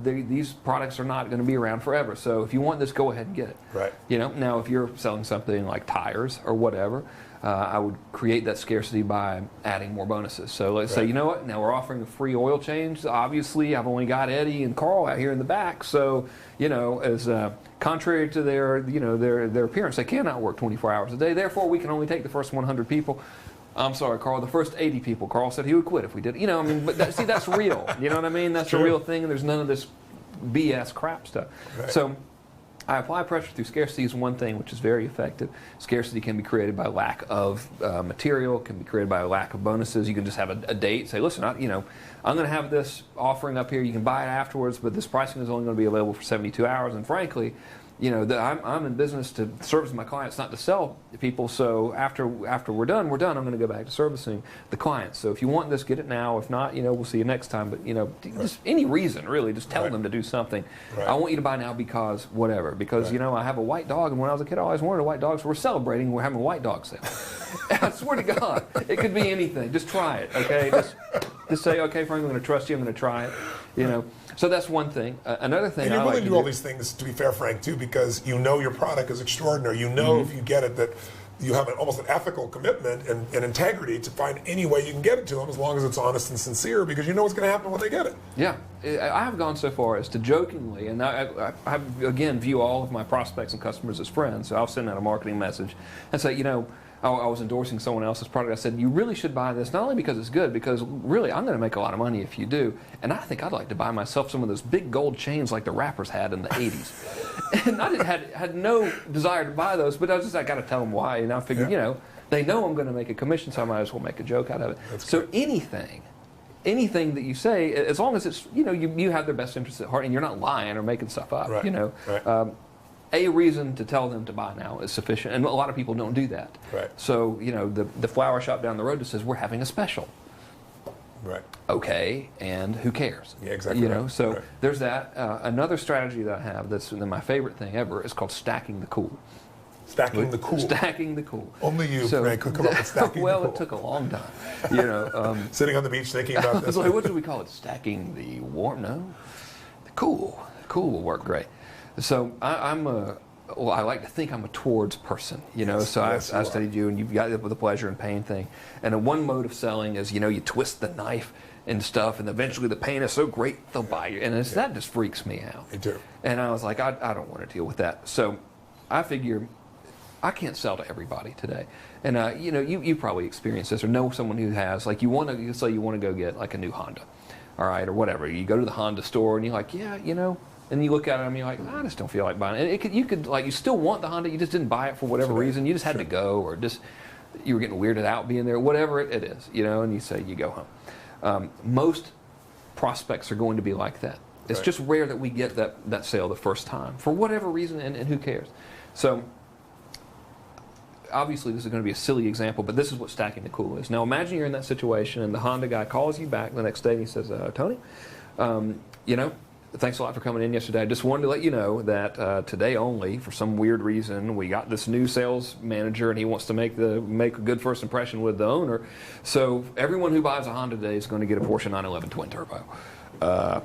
these products are not going to be around forever. So if you want this, go ahead and get it. Right. You know, now if you're selling something like tires or whatever, I would create that scarcity by adding more bonuses. So let's say, you know what, now we're offering a free oil change. Obviously, I've only got Eddie and Carl out here in the back. So, you know, as contrary to their appearance, they cannot work 24 hours a day. Therefore, we can only take the first 100 people. I'm sorry, Carl, the first 80 people. Carl said he would quit if we did. You know, I mean, but see, that's real. You know what I mean? That's a real thing, and there's none of this BS crap stuff. Right. So I apply pressure through scarcity is one thing, which is very effective. Scarcity can be created by lack of material, can be created by a lack of bonuses. You can just have a date, say, listen, I'm going to have this offering up here. You can buy it afterwards, but this pricing is only going to be available for 72 hours. And frankly, you know, I'm in business to service my clients, not to sell people. So after we're done. I'm going to go back to servicing the clients. So if you want this, get it now. If not, you know, we'll see you next time. But you know, just any reason really, just tell them to do something. I want you to buy now because whatever. Because you know, I have a white dog, and when I was a kid, I always wanted a white dog. So we're celebrating. We're having a white dog sale. I swear to God, it could be anything. Just try it, okay? Just say, okay, Frank, I'm going to trust you. I'm going to try it. You know. So that's one thing. Another thing, and you're willing to do all these things, to be fair, Frank, too, because you know your product is extraordinary. You know if you get it that you have almost an ethical commitment and integrity to find any way you can get it to them, as long as it's honest and sincere, because you know what's going to happen when they get it. Yeah, I have gone so far as to jokingly, and I again view all of my prospects and customers as friends. So I'll send out a marketing message and say, you know, I was endorsing someone else's product. I said, you really should buy this, not only because it's good, because really I'm going to make a lot of money if you do. And I think I'd like to buy myself some of those big gold chains like the rappers had in the 80s. And I had no desire to buy those, but I got to tell them why. And I figured, you know, they know I'm going to make a commission, so I might as well make a joke out of it. So anything that you say, as long as it's, you know, you have their best interests at heart and you're not lying or making stuff up, you know. A reason to tell them to buy now is sufficient, and a lot of people don't do that. So, you know, the flower shop down the road that says we're having a special. Okay, and who cares? Yeah, exactly. You know, so there's that. Another strategy that I have that's my favorite thing ever is called stacking the cool. Stacking the cool. Stacking the cool. Only you, Frank, could come up with stacking the cool. Well, it took a long time. You know, sitting on the beach thinking about this. Like, what do we call it? Stacking the warm? No, the cool. The cool will work great. So I like to think I'm a towards person, you know. So I studied you, and you've got the pleasure and pain thing. And one mode of selling is, you know, you twist the knife and stuff, and eventually the pain is so great they'll buy you. And that just freaks me out. Me too. And I was like, I don't want to deal with that. So I figure I can't sell to everybody today. And you know, you probably experienced this or know someone who has. Like, you want to go get like a new Honda. all right, or whatever. You go to the Honda store and you're like, yeah, you know, and you look at it and you're like, I just don't feel like buying it. And you still want the Honda, you just didn't buy it for whatever reason. You just had to go, or just you were getting weirded out being there, whatever it is, you know, and you say you go home. Most prospects are going to be like that. It's just rare that we get that sale the first time for whatever reason, and who cares? So obviously this is going to be a silly example, but this is what stacking the cool is. Now imagine you're in that situation and the Honda guy calls you back the next day and he says, Tony, you know, thanks a lot for coming in yesterday. I just wanted to let you know that today only, for some weird reason, we got this new sales manager and he wants to make a good first impression with the owner. So everyone who buys a Honda today is going to get a Porsche 911 Twin Turbo.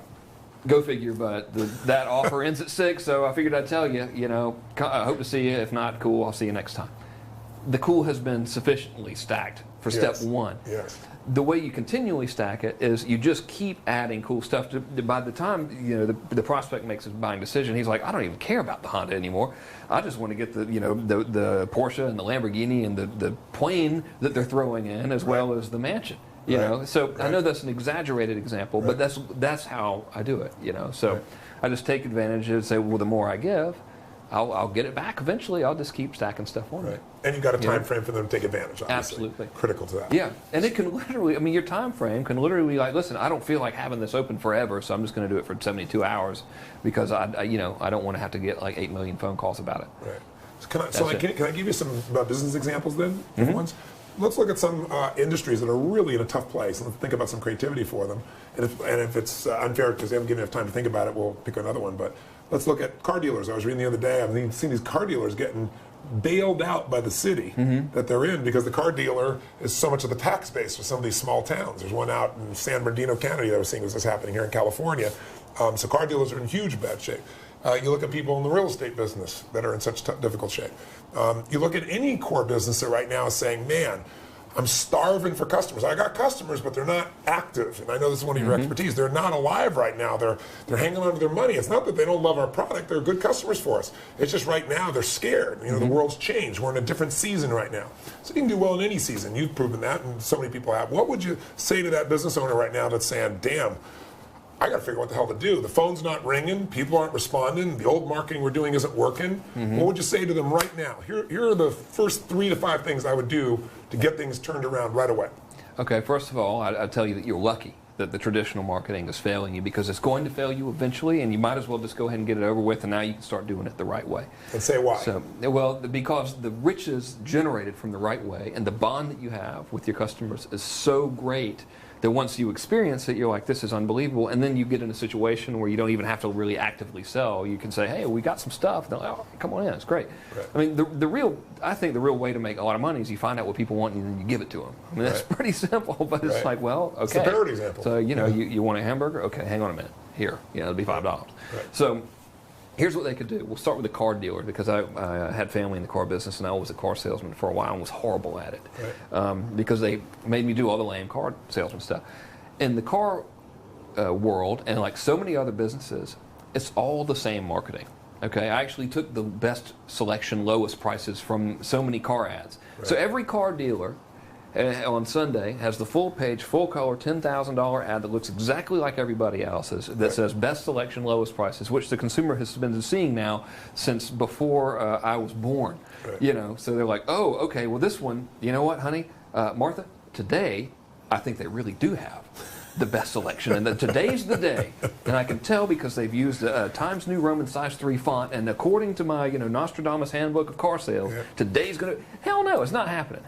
Go figure, but that offer ends at 6, so I figured I'd tell you, you know, I hope to see you. If not, cool, I'll see you next time. The cool has been sufficiently stacked for step one. Yes. The way you continually stack it is you just keep adding cool stuff. By the time, you know, the prospect makes his buying decision, he's like, I don't even care about the Honda anymore. I just want to get the, you know, the Porsche and the Lamborghini and the plane that they're throwing in, as well as the mansion. You know, so I know that's an exaggerated example, but that's how I do it. You know, so I just take advantage and say, well, the more I give, I'll get it back eventually. I'll just keep stacking stuff on. Right. And you've got a time frame for them to take advantage. Obviously. Absolutely. Critical to that. Yeah, and it can literally, I mean, your time frame can literally be like, listen, I don't feel like having this open forever, so I'm just going to do it for 72 hours because I you know, I don't want to have to get like 8 million phone calls about it. Right. So can I give you some business examples then? Ones? Let's look at some industries that are really in a tough place, and let's think about some creativity for them. And if it's unfair because they haven't given enough time to think about it, we'll pick another one. But let's look at car dealers. I was reading the other day, I've seen these car dealers getting bailed out by the city that they're in because the car dealer is so much of the tax base for some of these small towns. There's one out in San Bernardino County that I was seeing was happening here in California. So car dealers are in huge bad shape. You look at people in the real estate business that are in such difficult shape. You look at any core business that right now is saying, man, I'm starving for customers. I got customers, but they're not active. And I know this is one of your expertise. They're not alive right now. They're hanging on to their money. It's not that they don't love our product. They're good customers for us. It's just right now they're scared. You know, the world's changed. We're in a different season right now. So you can do well in any season. You've proven that, and so many people have. What would you say to that business owner right now that's saying, damn, I got to figure out what the hell to do. The phone's not ringing. People aren't responding. The old marketing we're doing isn't working. What would you say to them right now? Here are the first 3 to 5 things I would do to get things turned around right away. Okay, first of all, I'd tell you that you're lucky that the traditional marketing is failing you, because it's going to fail you eventually, and you might as well just go ahead and get it over with, and now you can start doing it the right way. And say why? So, well, because the riches generated from the right way and the bond that you have with your customers is so great that once you experience it, you're like, this is unbelievable. And then you get in a situation where you don't even have to really actively sell. You can say, hey, we got some stuff. And they're like, oh, come on in, it's great. Right. I mean, I think the real way to make a lot of money is you find out what people want and then you give it to them. I mean, that's pretty simple, but it's like, well, okay. It's the parrot example. So, you know, you want a hamburger? Okay, hang on a minute. Here, it'll be $5. Right. So here's what they could do. We'll start with the car dealer, because I had family in the car business, and I was a car salesman for a while and was horrible at it. Right. Because they made me do all the lame car salesman stuff. In the car world, and like so many other businesses, it's all the same marketing. Okay, I actually took the best selection, lowest prices from so many car ads. Right. So every car dealer on Sunday has the full page, full color, $10,000 ad that looks exactly like everybody else's, that says best selection, lowest prices, which the consumer has been seeing now since before I was born. Right. You know, so they're like, oh, okay, well this one, you know what, honey, Martha, today I think they really do have the best selection, and today's the day. And I can tell because they've used Times New Roman size 3 font, and according to my Nostradamus handbook of car sales, today's gonna, hell no, it's not happening.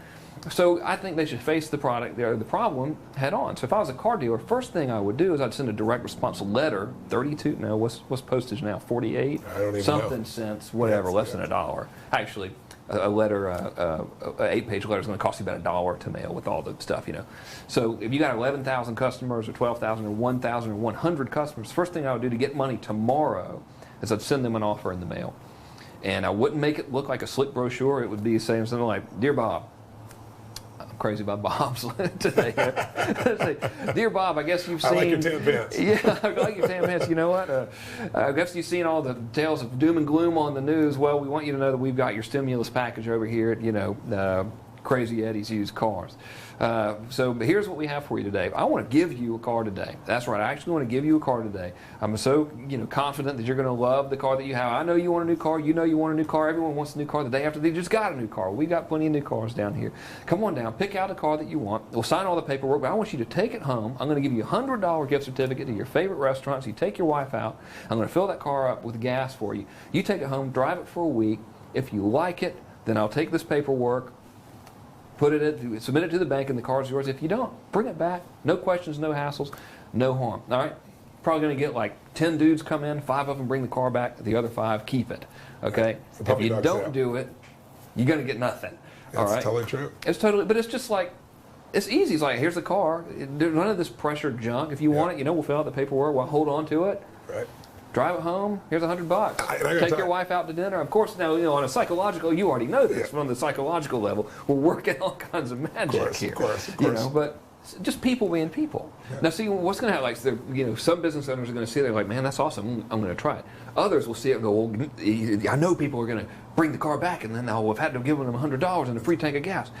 So I think they should face the problem head on. So if I was a car dealer, first thing I would do is I'd send a direct response letter, 32, no, what's postage now, 48? I don't even something know. Cents, whatever, less than $1. Actually, a letter, an 8-page letter is going to cost you about $1 to mail with all the stuff, So if you got 11,000 customers or 12,000 or 1,000 or 100 customers, first thing I would do to get money tomorrow is I'd send them an offer in the mail. And I wouldn't make it look like a slick brochure. It would be saying something like, Dear Bob, I'm crazy about Bob's today. Dear Bob, I guess you've seen... I like your tan pants. Yeah, I like your tan pants. You know what? I guess you've seen all the tales of doom and gloom on the news. Well, we want you to know that we've got your stimulus package over here at, Crazy Eddie's Used Cars. So here's what we have for you today. I want to give you a car today. That's right. I actually want to give you a car today. I'm so confident that you're going to love the car that you have. I know you want a new car. You know you want a new car. Everyone wants a new car the day after they just got a new car. We got plenty of new cars down here. Come on down. Pick out a car that you want. We'll sign all the paperwork, but I want you to take it home. I'm going to give you a $100 gift certificate to your favorite restaurant. So you take your wife out. I'm going to fill that car up with gas for you. You take it home, drive it for a week. If you like it, then I'll take this paperwork, submit it to the bank, and the car's yours. If you don't, bring it back. No questions, no hassles, no harm. All right? Probably going to get like 10 dudes come in, 5 of them bring the car back, the other 5 keep it. Okay? If you don't do it, you're going to get nothing. That's totally true. It's totally, but it's just like, it's easy. It's like, here's the car. There's none of this pressure junk. If you want it, we'll fill out the paperwork. We'll hold on to it. Right. Drive it home. Here's $100. Take your wife out to dinner. Of course, now on a psychological, you already know this. From the psychological level, we're working all kinds of magic here. Of course. But just people being people. Yeah. Now, see what's going to happen. Like, some business owners are going to see it. They're like, man, that's awesome. I'm going to try it. Others will see it and go, well, I know people are going to bring the car back, and then I'll have had to give them $100 and a free tank of gas.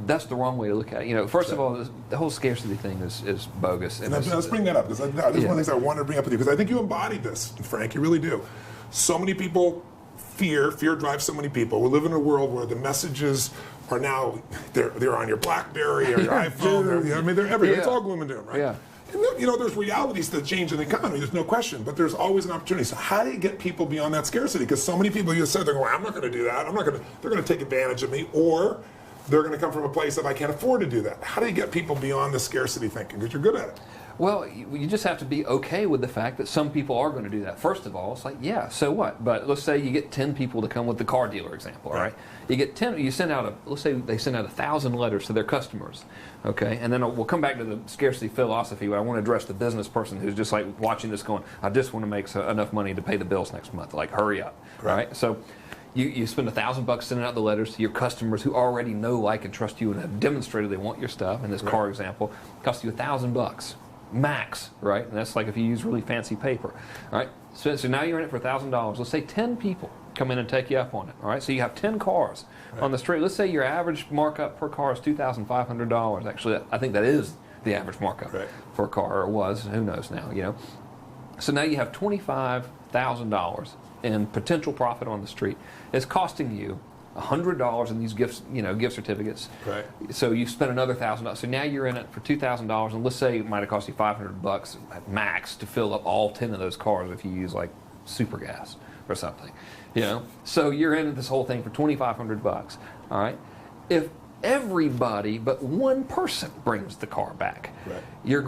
That's the wrong way to look at it. First of all, the whole scarcity thing is bogus. And let's bring that up, because this is one of the things I wanted to bring up with you, because I think you embodied this, Frank. You really do. So many people fear drives so many people. We live in a world where the messages are now, they're on your BlackBerry or your iPhone. They're everywhere. Yeah. It's all gloom and doom, right? Yeah. And there's realities that change in the economy, there's no question, but there's always an opportunity. So how do you get people beyond that scarcity? Because so many people, you said, they're going, I'm not going to do that. They're going to take advantage of me, or they're going to come from a place that I can't afford to do that. How do you get people beyond the scarcity thinking? Because you're good at it. Well, you just have to be okay with the fact that some people are going to do that. First of all, it's like, yeah, so what? But let's say you get 10 people to come with the car dealer example, all right? You get 10, you send out let's say they send out 1,000 letters to their customers, okay? And then we'll come back to the scarcity philosophy, but I want to address the business person who's just like watching this going, I just want to make enough money to pay the bills next month. Like, hurry up, right? So you spend $1,000 sending out the letters to your customers who already know, like, and trust you and have demonstrated they want your stuff. In this car example, it costs you $1,000 max, right? And that's like if you use really fancy paper, all right? So now you're in it for $1,000. Let's say 10 people come in and take you up on it, all right? So you have 10 cars on the street. Let's say your average markup per car is $2,500. Actually, I think that is the average markup for a car, or it was. Who knows now, So now you have $25,000 in potential profit on the street. It's costing you $100 in these gift certificates. Right. So you spent another $1,000. So now you're in it for $2,000, and let's say it might have cost you $500 at max to fill up all 10 of those cars if you use like super gas or something. So you're in this whole thing for $2,500. All right. If everybody but one person brings the car back, you're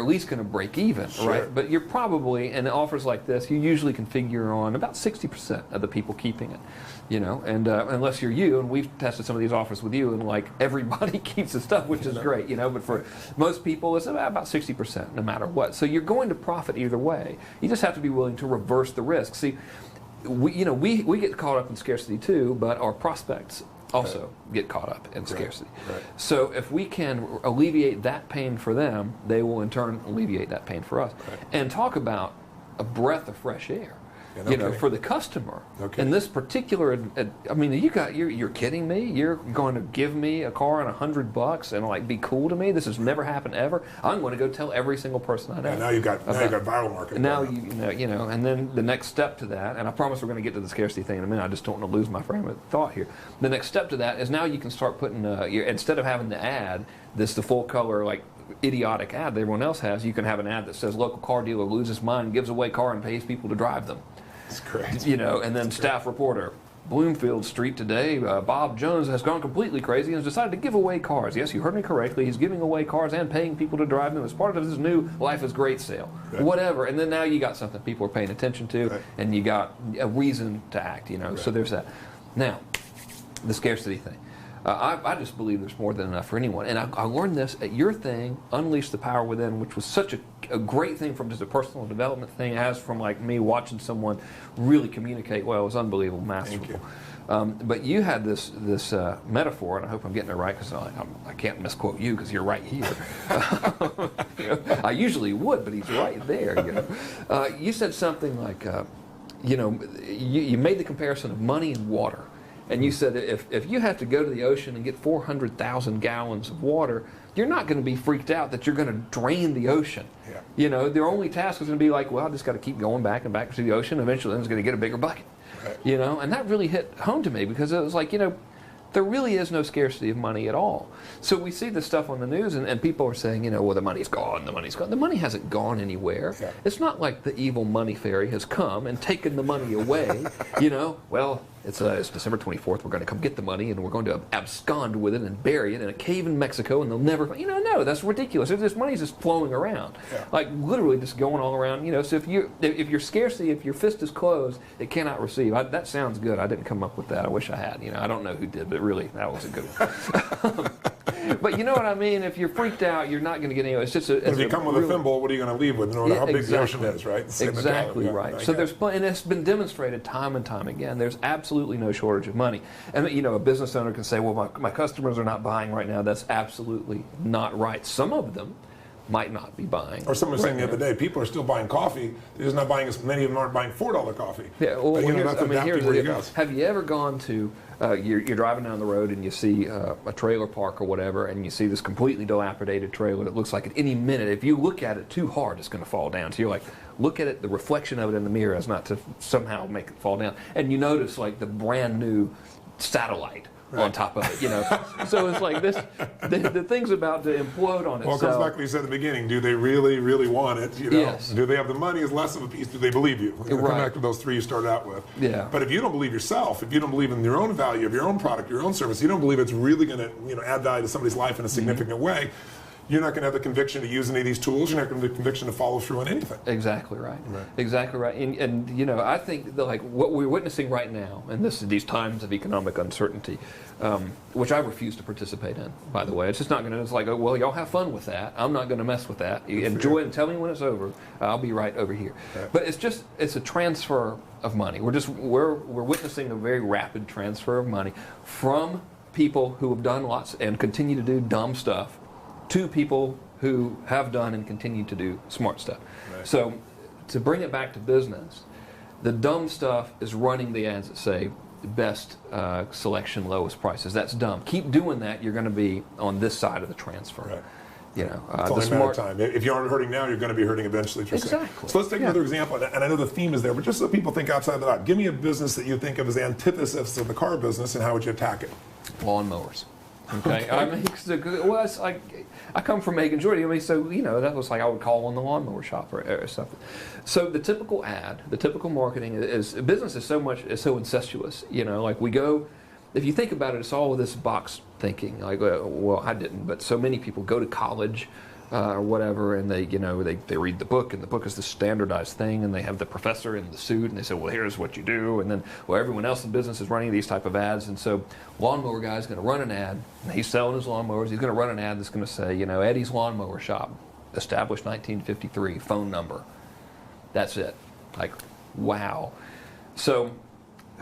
at least going to break even, right? But you're probably, in offers like this, you usually can figure on about 60% of the people keeping it, and unless you're you, and we've tested some of these offers with you, and like everybody keeps the stuff, which is great, but for most people, it's about 60% no matter what. So you're going to profit either way. You just have to be willing to reverse the risk. See, we get caught up in scarcity too, but our prospects also get caught up in scarcity. So if we can alleviate that pain for them, they will in turn alleviate that pain for us. And talk about a breath of fresh air. For the customer. In this particular, you're kidding me? You're going to give me a car and $100 and like be cool to me? This has never happened ever. I'm going to go tell every single person I know. And now you got viral marketing. Now and then the next step to that, and I promise we're going to get to the scarcity thing in a minute. I just don't want to lose my frame of thought here. The next step to that is now you can start putting instead of having the ad, the full color like idiotic ad that everyone else has, you can have an ad that says local car dealer loses mind, gives away car, and pays people to drive them. That's great. And then staff reporter, Bloomfield Street today, Bob Jones has gone completely crazy and has decided to give away cars. Yes, you heard me correctly. He's giving away cars and paying people to drive them as part of his new Life is Great sale. Whatever. And then now you got something people are paying attention to, and you got a reason to act, So there's that. Now, the scarcity thing. I just believe there's more than enough for anyone. And I learned this at your thing, Unleash the Power Within, which was such a great thing from just a personal development thing, as from like me watching someone really communicate well. It was unbelievable, masterful. But you had this metaphor, and I hope I'm getting it right, because I can't misquote you because you're right here. I usually would, but he's right there. You said something like, you made the comparison of money and water. And you said that if you have to go to the ocean and get 400,000 gallons of water, you're not going to be freaked out that you're going to drain the ocean. Yeah. You know, their only task is going to be like, well, I just got to keep going back and back to the ocean. Eventually, then it's going to get a bigger bucket. Right. You know, and that really hit home to me because it was like, you know, there really is no scarcity of money at all. So we see this stuff on the news, and people are saying, you know, well, the money's gone, the money's gone. The money hasn't gone anywhere. Yeah. It's not like the evil money fairy has come and taken the money away. You know, well, it's December 24th. We're going to come get the money, and we're going to abscond with it and bury it in a cave in Mexico, and they'll never, you know, no, that's ridiculous. This money's just flowing around, like literally just going all around. You know, so if your scarcity, if your fist is closed, it cannot receive. That sounds good. I didn't come up with that. I wish I had. You know, I don't know who did, but really, that was a good one. But you know what I mean? If you're freaked out, you're not going to get anywhere. It's just if you come with a thimble, what are you going to leave with? No matter how big the ocean is, right? Exactly right. So there's, and it's been demonstrated time and time again. There's absolutely no shortage of money. And you know, a business owner can say, well, my customers are not buying right now. That's absolutely not right. Some of them might not be buying. Or someone was saying the other day, people are still buying coffee. They're just not buying as many of them aren't buying $4 coffee. Yeah, well, you know, that's adapting where you go. Have you ever gone to, you're driving down the road and you see a trailer park or whatever, and you see this completely dilapidated trailer that looks like at any minute, if you look at it too hard, it's going to fall down. So you're like, look at it, the reflection of it in the mirror as not to somehow make it fall down. And you notice like the brand new satellite on top of it, you know. So it's like this, the thing's about to implode on itself. Well, it comes back to what you said at the beginning. Do they really, really want it? You know? Yes. Do they have the money is less of a piece? Do they believe you? Come back to those three you started out with. Yeah. But if you don't believe yourself, if you don't believe in your own value of your own product, your own service, you don't believe it's really going to, you know, add value to somebody's life in a significant way, you're not going to have the conviction to use any of these tools. You're not going to have the conviction to follow through on anything. Exactly right. Exactly right. And you know, I think that like what we're witnessing right now, and these times of economic uncertainty, which I refuse to participate in, by the way. It's just not going to. It's like, oh, well, y'all have fun with that. I'm not going to mess with that. You enjoy it and tell me when it's over. I'll be right over here. Right. But it's a transfer of money. We're witnessing a very rapid transfer of money from people who have done lots and continue to do dumb stuff to people who have done and continue to do smart stuff. Right. So to bring it back to business, the dumb stuff is running the ads that say best selection, lowest prices. That's dumb. Keep doing that. You're going to be on this side of the transfer. Right. You know, it's only a matter of time. If you aren't hurting now, you're going to be hurting eventually. Exactly. So let's take another example, and I know the theme is there, but just so people think outside the box, give me a business that you think of as the antithesis of the car business, and how would you attack it? Lawnmowers. Okay. I mean, well, it's like I come from Macon, Georgia. I mean, so you know that was like I would call on the lawnmower shop or something. So the typical ad, the typical marketing is business is so incestuous. You know, like we go. If you think about it, it's all this box thinking. Like, well, I didn't, but so many people go to college or whatever, and they read the book, and the book is the standardized thing, and they have the professor in the suit, and they say, well, here's what you do, and then, well, everyone else in business is running these type of ads, and so lawnmower guy's going to run an ad, and he's selling his lawnmowers, he's going to run an ad that's going to say, you know, Eddie's Lawnmower Shop, established 1953, phone number. That's it. Like, wow. So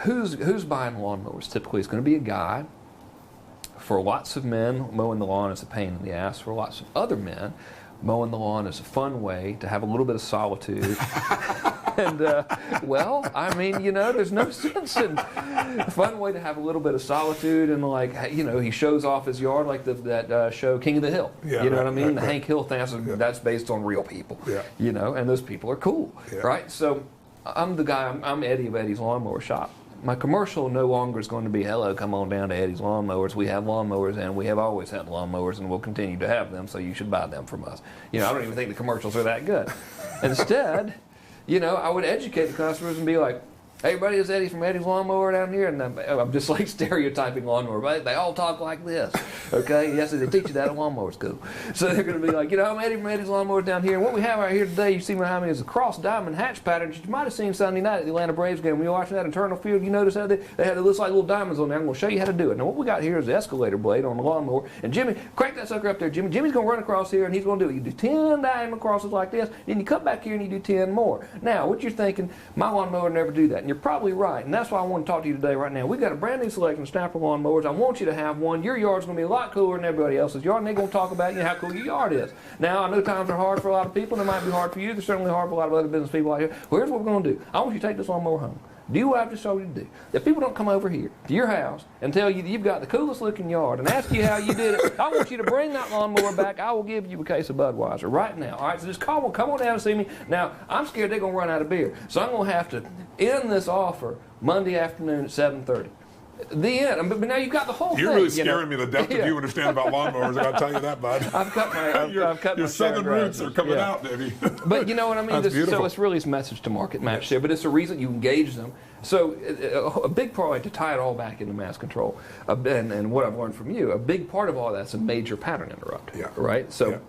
who's buying lawnmowers? Typically, it's going to be a guy. For lots of men, mowing the lawn is a pain in the ass. For lots of other men, mowing the lawn is a fun way to have a little bit of solitude. And, well, I mean, you know, there's no sense in a fun way to have a little bit of solitude. And, like, you know, he shows off his yard like that show King of the Hill. Yeah, you know what I mean? The Hank Hill thing, that's based on real people. Yeah. You know, and those people are cool, right? So I'm the guy, I'm Eddie of Eddie's Lawnmower Shop. My commercial no longer is going to be, hello, come on down to Eddie's Lawnmowers. We have lawnmowers, and we have always had lawnmowers, and we'll continue to have them, so you should buy them from us. You know, I don't even think the commercials are that good. Instead, you know, I would educate the customers and be like, hey, everybody, it's Eddie from Eddie's Lawnmower down here, and I'm just like stereotyping lawnmower. Right? They all talk like this, okay? Yes, they teach you that at lawnmower school. So they're going to be like, you know, I'm Eddie from Eddie's Lawnmowers down here, and what we have out here today, you see behind me, is a cross diamond hatch pattern that you might have seen Sunday night at the Atlanta Braves game. When you're watching that internal field, you notice how they had it looks like little diamonds on there. I'm going to show you how to do it. Now, what we got here is the escalator blade on the lawnmower, and Jimmy, crank that sucker up there, Jimmy. Jimmy's going to run across here, and he's going to do it. You do 10 diamond crosses like this, then you come back here and you do 10 more. Now, what you're thinking, my lawnmower never do that, and you're probably right. And that's why I want to talk to you today right now. We've got a brand new selection of snapper lawnmowers. I want you to have one. Your yard's going to be a lot cooler than everybody else's yard, and they're going to talk about how cool your yard is. Now, I know times are hard for a lot of people, and they might be hard for you. They're certainly hard for a lot of other business people out here. Well, here's what we're going to do. I want you to take this lawnmower home. Do what I've just told you to do. If people don't come over here to your house and tell you that you've got the coolest looking yard and ask you how you did it, I want you to bring that lawnmower back. I will give you a case of Budweiser right now. All right, so just come on down and see me. Now, I'm scared they're going to run out of beer. So I'm going to have to end this offer Monday afternoon at 7:30. The end. But now you've got the whole thing. You're really scaring me. The depth of you understand about lawnmowers. I got to tell you that, bud. I've cut your southern roots are coming out, baby. But you know what I mean? So it's really a message to market match there. But it's a reason you engage them. So a big part, to tie it all back into mass control, and what I've learned from you, a big part of all that's a major pattern interrupt. Yeah. Right? So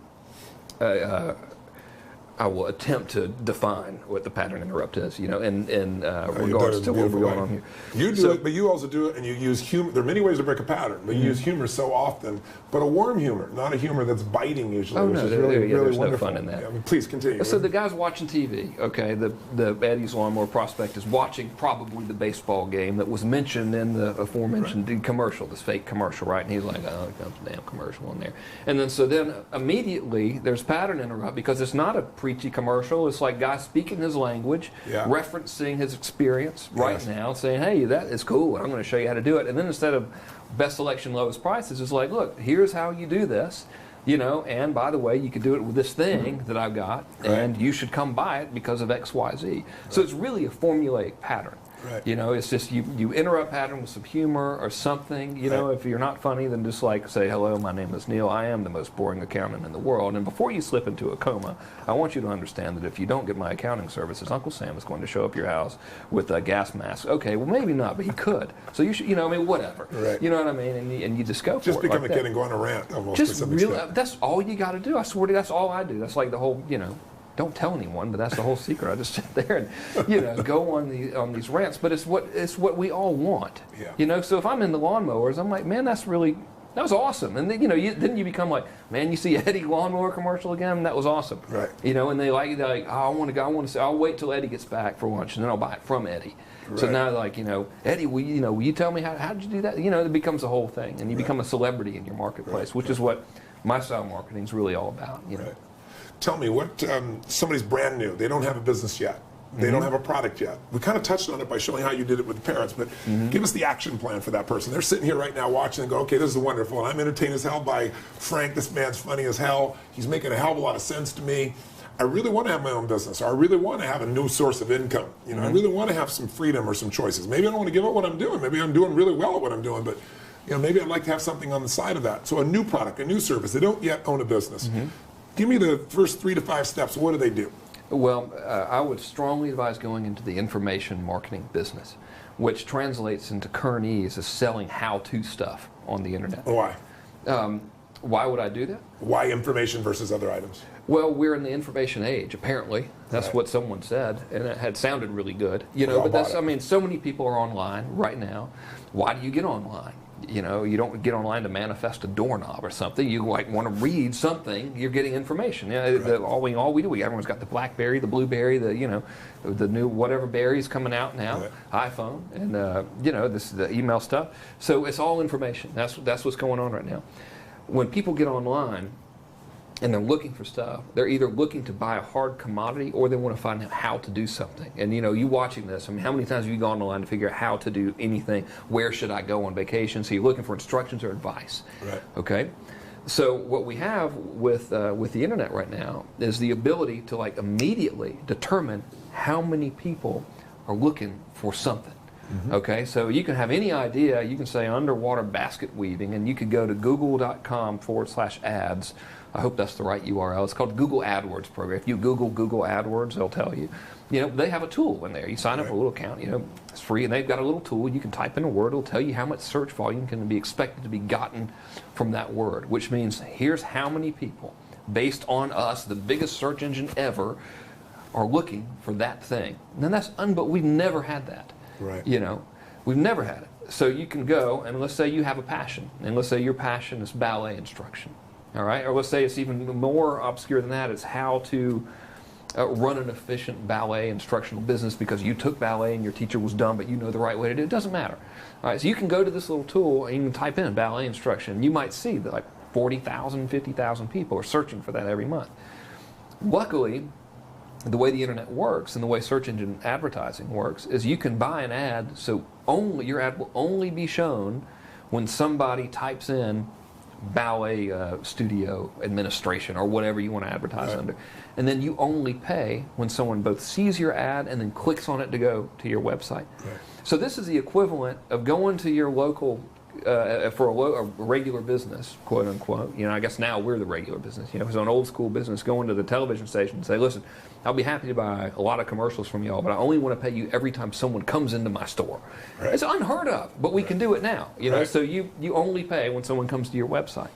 I will attempt to define what the pattern interrupt is, in regards to what we're going on here. You do it, but you also do it, and you use humor. There are many ways to break a pattern, but you use humor so often, but a warm humor, not a humor that's biting usually, which is really there's wonderful. No fun in that. Yeah, I mean, please continue. So the guy's watching TV, okay? The Eddie's Lawnmower Prospect is watching probably the baseball game that was mentioned in the aforementioned commercial, this fake commercial, right? And he's like, oh, it comes a damn commercial in there. And then immediately there's pattern interrupt because it's not a preachy commercial. It's like guy speaking his language, referencing his experience right now, saying, hey, that is cool, I'm going to show you how to do it. And then instead of best selection, lowest prices, it's like, look, here's how you do this, and by the way, you could do it with this thing that I've got, and you should come buy it because of X, Y, Z. So it's really a formulaic pattern. Right. It's just you interrupt pattern with some humor or something. If you're not funny, then just like say, hello, my name is Neil. I am the most boring accountant in the world. And before you slip into a coma, I want you to understand that if you don't get my accounting services, Uncle Sam is going to show up your house with a gas mask. Okay, well, maybe not, but he could. So you should, whatever. Right. You know what I mean? And you just go for it. Just become like a kid and go on a rant almost. Just really, that's all you got to do. I swear to you, that's all I do. That's like the whole, don't tell anyone, but that's the whole secret. I just sit there and go on these rants. But it's what we all want. Yeah. So if I'm in the lawnmowers, I'm like, man, that was awesome. And then then you become like, man, you see Eddie lawnmower commercial again? That was awesome. Right. And they're like, oh, I want to go. I want to say, I'll wait till Eddie gets back for lunch, and then I'll buy it from Eddie. Right. So now, like, Eddie, will you tell me how did you do that? It becomes a whole thing, and you become a celebrity in your marketplace, which is what my style marketing is really all about. Right. Tell me, what somebody's brand new, they don't have a business yet, they don't have a product yet. We kind of touched on it by showing how you did it with the parents, but give us the action plan for that person. They're sitting here right now watching and go, okay, this is wonderful, and I'm entertained as hell by Frank. This man's funny as hell. He's making a hell of a lot of sense to me. I really want to have my own business, or I really want to have a new source of income. I really want to have some freedom or some choices. Maybe I don't want to give up what I'm doing. Maybe I'm doing really well at what I'm doing, but maybe I'd like to have something on the side of that. So a new product, a new service. They don't yet own a business. Give me the first 3 to 5 steps. What do they do? Well, I would strongly advise going into the information marketing business, which translates into Kernese as selling how-to stuff on the internet. Why? Why would I do that? Why information versus other items? Well, we're in the information age, apparently. That's what someone said, and it had sounded really good. But so many people are online right now. Why do you get online? You don't get online to manifest a doorknob or something. You want to read something. You're getting information. All we do. Everyone's got the BlackBerry, the BlueBerry, the new whatever berries coming out now, iPhone, and the email stuff. So it's all information. That's what's going on right now. When people get online and they're looking for stuff, they're either looking to buy a hard commodity or they want to find out how to do something. And you watching this, how many times have you gone online to figure out how to do anything? Where should I go on vacation? So you're looking for instructions or advice. Right. Okay? So what we have with the internet right now is the ability to immediately determine how many people are looking for something. Okay, so you can have any idea. You can say underwater basket weaving, and you could go to google.com/ads. I hope that's the right URL. It's called Google AdWords program. If you Google AdWords, they'll tell you. They have a tool in there. You sign up for a little account. It's free, and they've got a little tool. You can type in a word. It'll tell you how much search volume can be expected to be gotten from that word, which means here's how many people, based on us, the biggest search engine ever, are looking for that thing. And that's but we've never had that. Right. We've never had it. So you can go, and let's say you have a passion, and let's say your passion is ballet instruction, all right? Or let's say it's even more obscure than that. It's how to run an efficient ballet instructional business because you took ballet and your teacher was dumb, but you know the right way to do it. It doesn't matter. All right, so you can go to this little tool and you can type in ballet instruction. You might see that 40,000, 50,000 people are searching for that every month. Luckily, the way the internet works and the way search engine advertising works is you can buy an ad, so your ad will only be shown when somebody types in ballet studio administration or whatever you want to advertise under. And then you only pay when someone both sees your ad and then clicks on it to go to your website. So this is the equivalent of going to your local for a regular business, quote unquote. I guess now we're the regular business. It was an old school business, going to the television station and say, listen, I'll be happy to buy a lot of commercials from y'all, but I only want to pay you every time someone comes into my store. It's unheard of, but we can do it now. So you only pay when someone comes to your website.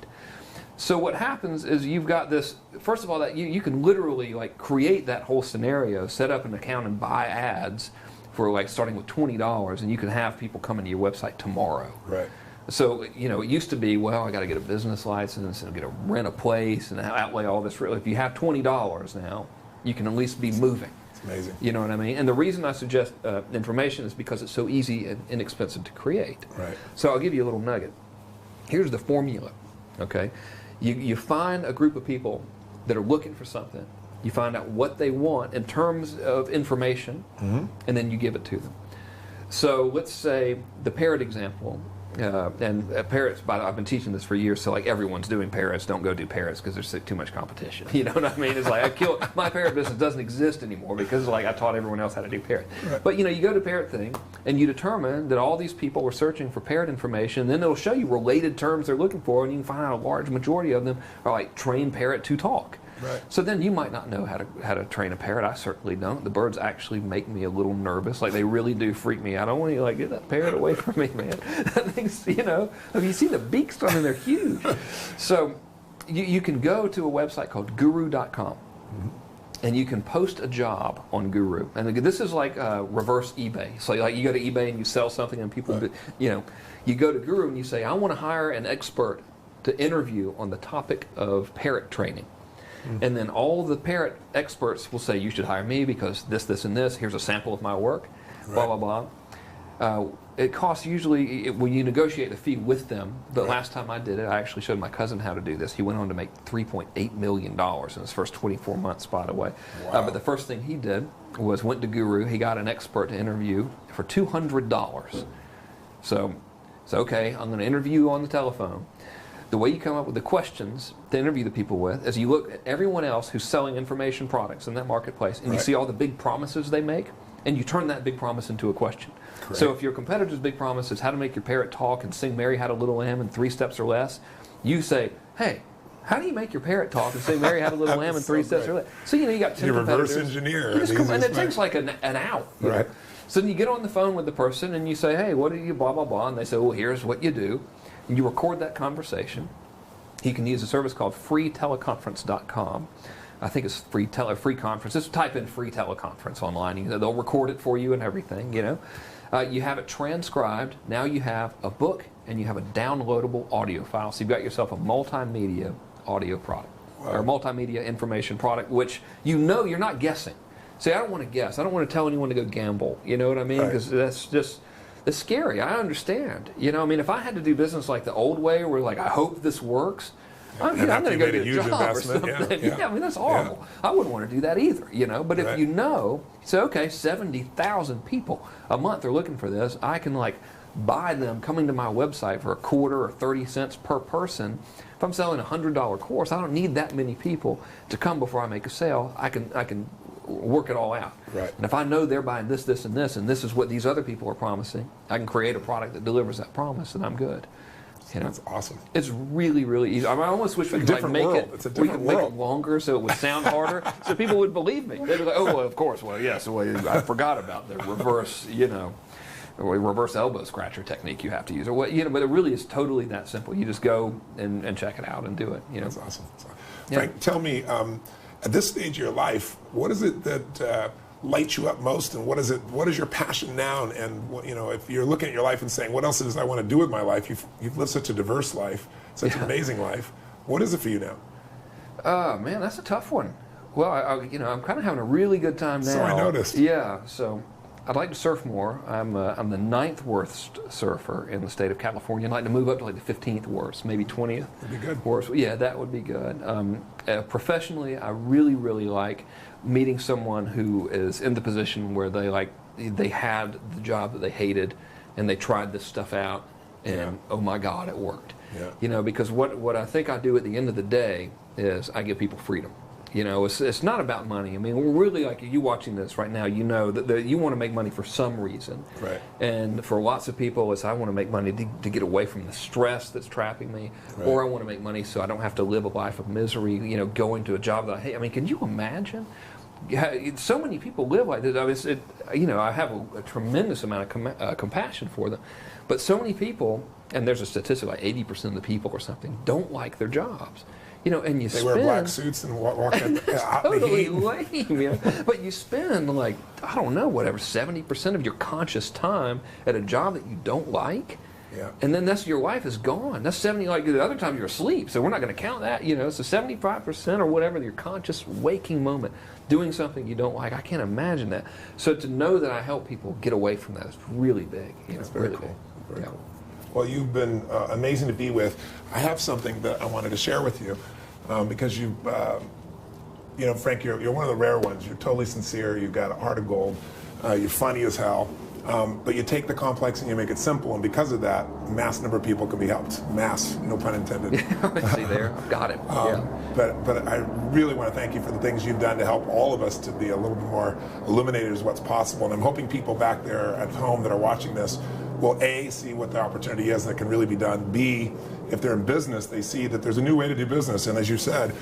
So what happens is you've got this, first of all, that you can literally create that whole scenario, set up an account and buy ads for starting with $20, and you can have people come into your website tomorrow. So, it used to be, well, I got to get a business license and rent a place and outlay all this. If you have $20 now, you can at least be moving. It's amazing. You know what I mean? And the reason I suggest information is because it's so easy and inexpensive to create. So I'll give you a little nugget. Here's the formula, okay? You find a group of people that are looking for something. You find out what they want in terms of information, and then you give it to them. So let's say the parrot example. And parrots, I've been teaching this for years, so everyone's doing parrots. Don't go do parrots because there's too much competition. You know what I mean? It's my parrot business doesn't exist anymore because I taught everyone else how to do parrot. But you go to parrot thing and you determine that all these people were searching for parrot information. And then it'll show you related terms they're looking for, and you can find out a large majority of them are train parrot to talk. So then you might not know how to train a parrot. I certainly don't. The birds actually make me a little nervous. They really do freak me out. I don't want you get that parrot away from me, man. That thing's, have you seen the beaks on them? They're huge. So you can go to a website called guru.com. And you can post a job on Guru. And this is reverse eBay. So you go to eBay and you sell something and people, you go to Guru and you say, I want to hire an expert to interview on the topic of parrot training. And then all the parrot experts will say, you should hire me because this, this, and this. Here's a sample of my work, blah, blah, blah. It costs usually, when you negotiate the fee with them, the last time I did it, I actually showed my cousin how to do this. He went on to make $3.8 million in his first 24 months, by the way. But the first thing he did was went to Guru. He got an expert to interview for $200. So, okay, I'm going to interview you on the telephone. The way you come up with the questions to interview the people with is you look at everyone else who's selling information products in that marketplace, and you see all the big promises they make, and you turn that big promise into a question. So if your competitor's big promise is how to make your parrot talk and sing Mary Had a Little Lamb in 3 steps or less, you say, hey, how do you make your parrot talk and sing Mary Had a Little Lamb in 3 steps or less? So you got 10 you competitors. Reverse engineer. And it takes an hour. So then you get on the phone with the person and you say, hey, what do you blah, blah, blah, and they say, well, here's what you do. And you record that conversation. You can use a service called freeteleconference.com. I think it's free conference. Just type in free teleconference online. They'll record it for you and everything, You have it transcribed. Now you have a book and you have a downloadable audio file. So you've got yourself a multimedia audio product or multimedia information product, which you're not guessing. See, I don't want to guess. I don't want to tell anyone to go gamble. You know what I mean? Because it's scary. I understand. If I had to do business like the old way, where I hope this works, I'm going to go get a job or something. That's horrible. I wouldn't want to do that either. But if say, okay, 70,000 people a month are looking for this. I can buy them coming to my website for a quarter or 30 cents per person. If I'm selling a $100 course, I don't need that many people to come before I make a sale. I can work it all out. And if I know they're buying this, this, and this is what these other people are promising, I can create a product that delivers that promise, and I'm good. That's awesome. It's really, really easy. I almost wish we could make it longer so it would sound harder, so people would believe me. They'd be like, oh, well, of course. Well, yes. Well, I forgot about the reverse, reverse elbow scratcher technique you have to use, or what, but it really is totally that simple. You just go and check it out and do it. That's awesome. Frank, tell me. At this stage of your life, what is it that lights you up most, and what is your passion now? And if you're looking at your life and saying, what else is I want to do with my life? You've lived such a diverse life, such an amazing life. What is it for you now? Man, that's a tough one. Well, I'm kind of having a really good time now. So I noticed. Yeah. So I'd like to surf more. I'm the 9th worst surfer in the state of California. I'd like to move up to like the 15th worst, maybe 20th. That'd be good. Worst. Yeah, that would be good. Professionally, I really, really like meeting someone who is in the position where they had the job that they hated, and they tried this stuff out, and oh my God, it worked. Yeah. You know, because what I think I do at the end of the day is I give people freedom. You know, it's not about money. I mean, we're really, like, you watching this right now, you know that you want to make money for some reason. Right. And for lots of people, it's I want to make money to get away from the stress that's trapping me, or I want to make money so I don't have to live a life of misery, you know, going to a job that I hate. I mean, can you imagine? Yeah, so many people live like this. I mean, you know, I have a tremendous amount of compassion for them, but so many people, and there's a statistic like 80% of the people or something don't like their jobs. You know, and they wear black suits and walk out totally lame. You know? But you spend, like, I don't know, whatever, 70% of your conscious time at a job that you don't like. Yeah. And then your life is gone. That's 70, like the other time you're asleep, so we're not going to count that, you know. So 75% or whatever, your conscious waking moment, doing something you don't like, I can't imagine that. So to know that I help people get away from that is really big. You know, That's very really cool. big. Very cool. Well, you've been amazing to be with. I have something that I wanted to share with you because you know, Frank, you're one of the rare ones. You're totally sincere. You've got a heart of gold. You're funny as hell. But you take the complex and you make it simple, and because of that, mass number of people can be helped. Mass, no pun intended. See there, I've got it. But I really want to thank you for the things you've done to help all of us to be a little bit more illuminated as what's possible. And I'm hoping people back there at home that are watching this will A, see what the opportunity is that can really be done. B, if they're in business, they see that there's a new way to do business. And as you said,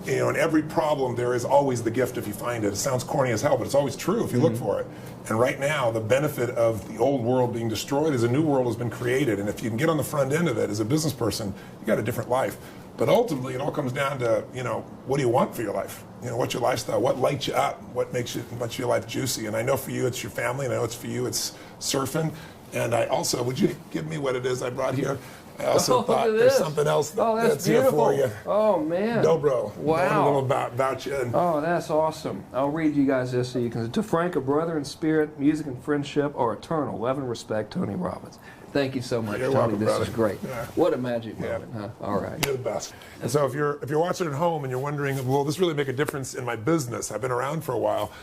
you know, in every problem there is always the gift if you find it. It sounds corny as hell, but it's always true if you look for it. And right now, the benefit of the old world being destroyed is a new world has been created. And if you can get on the front end of it as a business person, you got a different life. But ultimately, it all comes down to, you know, what do you want for your life? You know, what's your lifestyle? What lights you up? What makes your life juicy? And I know for you, it's your family. And I know it's for you, it's surfing. And I also, would you give me what it is I brought here? I also thought there's something else that's here for you. Oh, man. Dobro. Wow. A little about you. And that's awesome. I'll read you guys this so you can. To Frank, a brother in spirit, music and friendship are eternal. Love and respect, Tony Robbins. Thank you so much, You're Tony. welcome, this brother. is great. Yeah. What a magic moment, huh? All right. You're the best. And so if you're watching at home and you're wondering, will this really make a difference in my business? I've been around for a while.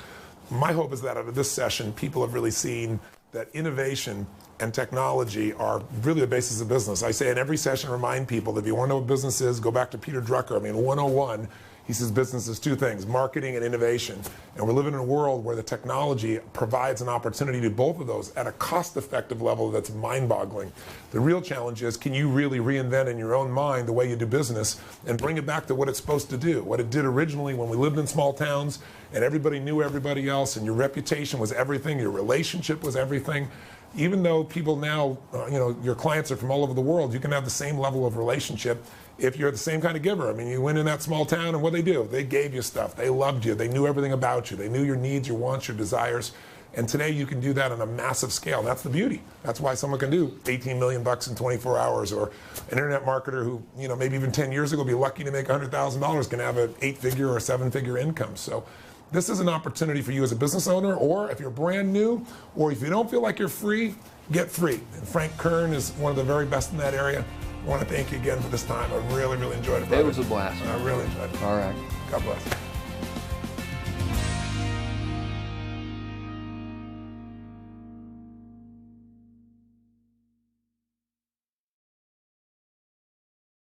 My hope is that out of this session, people have really seen that innovation and technology are really the basis of business. I say in every session, remind people that if you want to know what business is, go back to Peter Drucker. I mean, 101, he says business is two things, marketing and innovation. And we're living in a world where the technology provides an opportunity to do both of those at a cost-effective level that's mind-boggling. The real challenge is, can you really reinvent in your own mind the way you do business and bring it back to what it's supposed to do, what it did originally when we lived in small towns and everybody knew everybody else and your reputation was everything, your relationship was everything. Even though people now, you know, your clients are from all over the world, you can have the same level of relationship if you're the same kind of giver. I mean, you went in that small town and what they do? They gave you stuff. They loved you. They knew everything about you. They knew your needs, your wants, your desires. And today you can do that on a massive scale. And that's the beauty. That's why someone can do $18 million in 24 hours, or an internet marketer who, you know, maybe even 10 years ago be lucky to make $100,000 can have an 8-figure or 7-figure income. So this is an opportunity for you as a business owner, or if you're brand new, or if you don't feel like you're free, get free. And Frank Kern is one of the very best in that area. I want to thank you again for this time. I really, really enjoyed it, brother. It was a blast. I really enjoyed it. All right. God bless.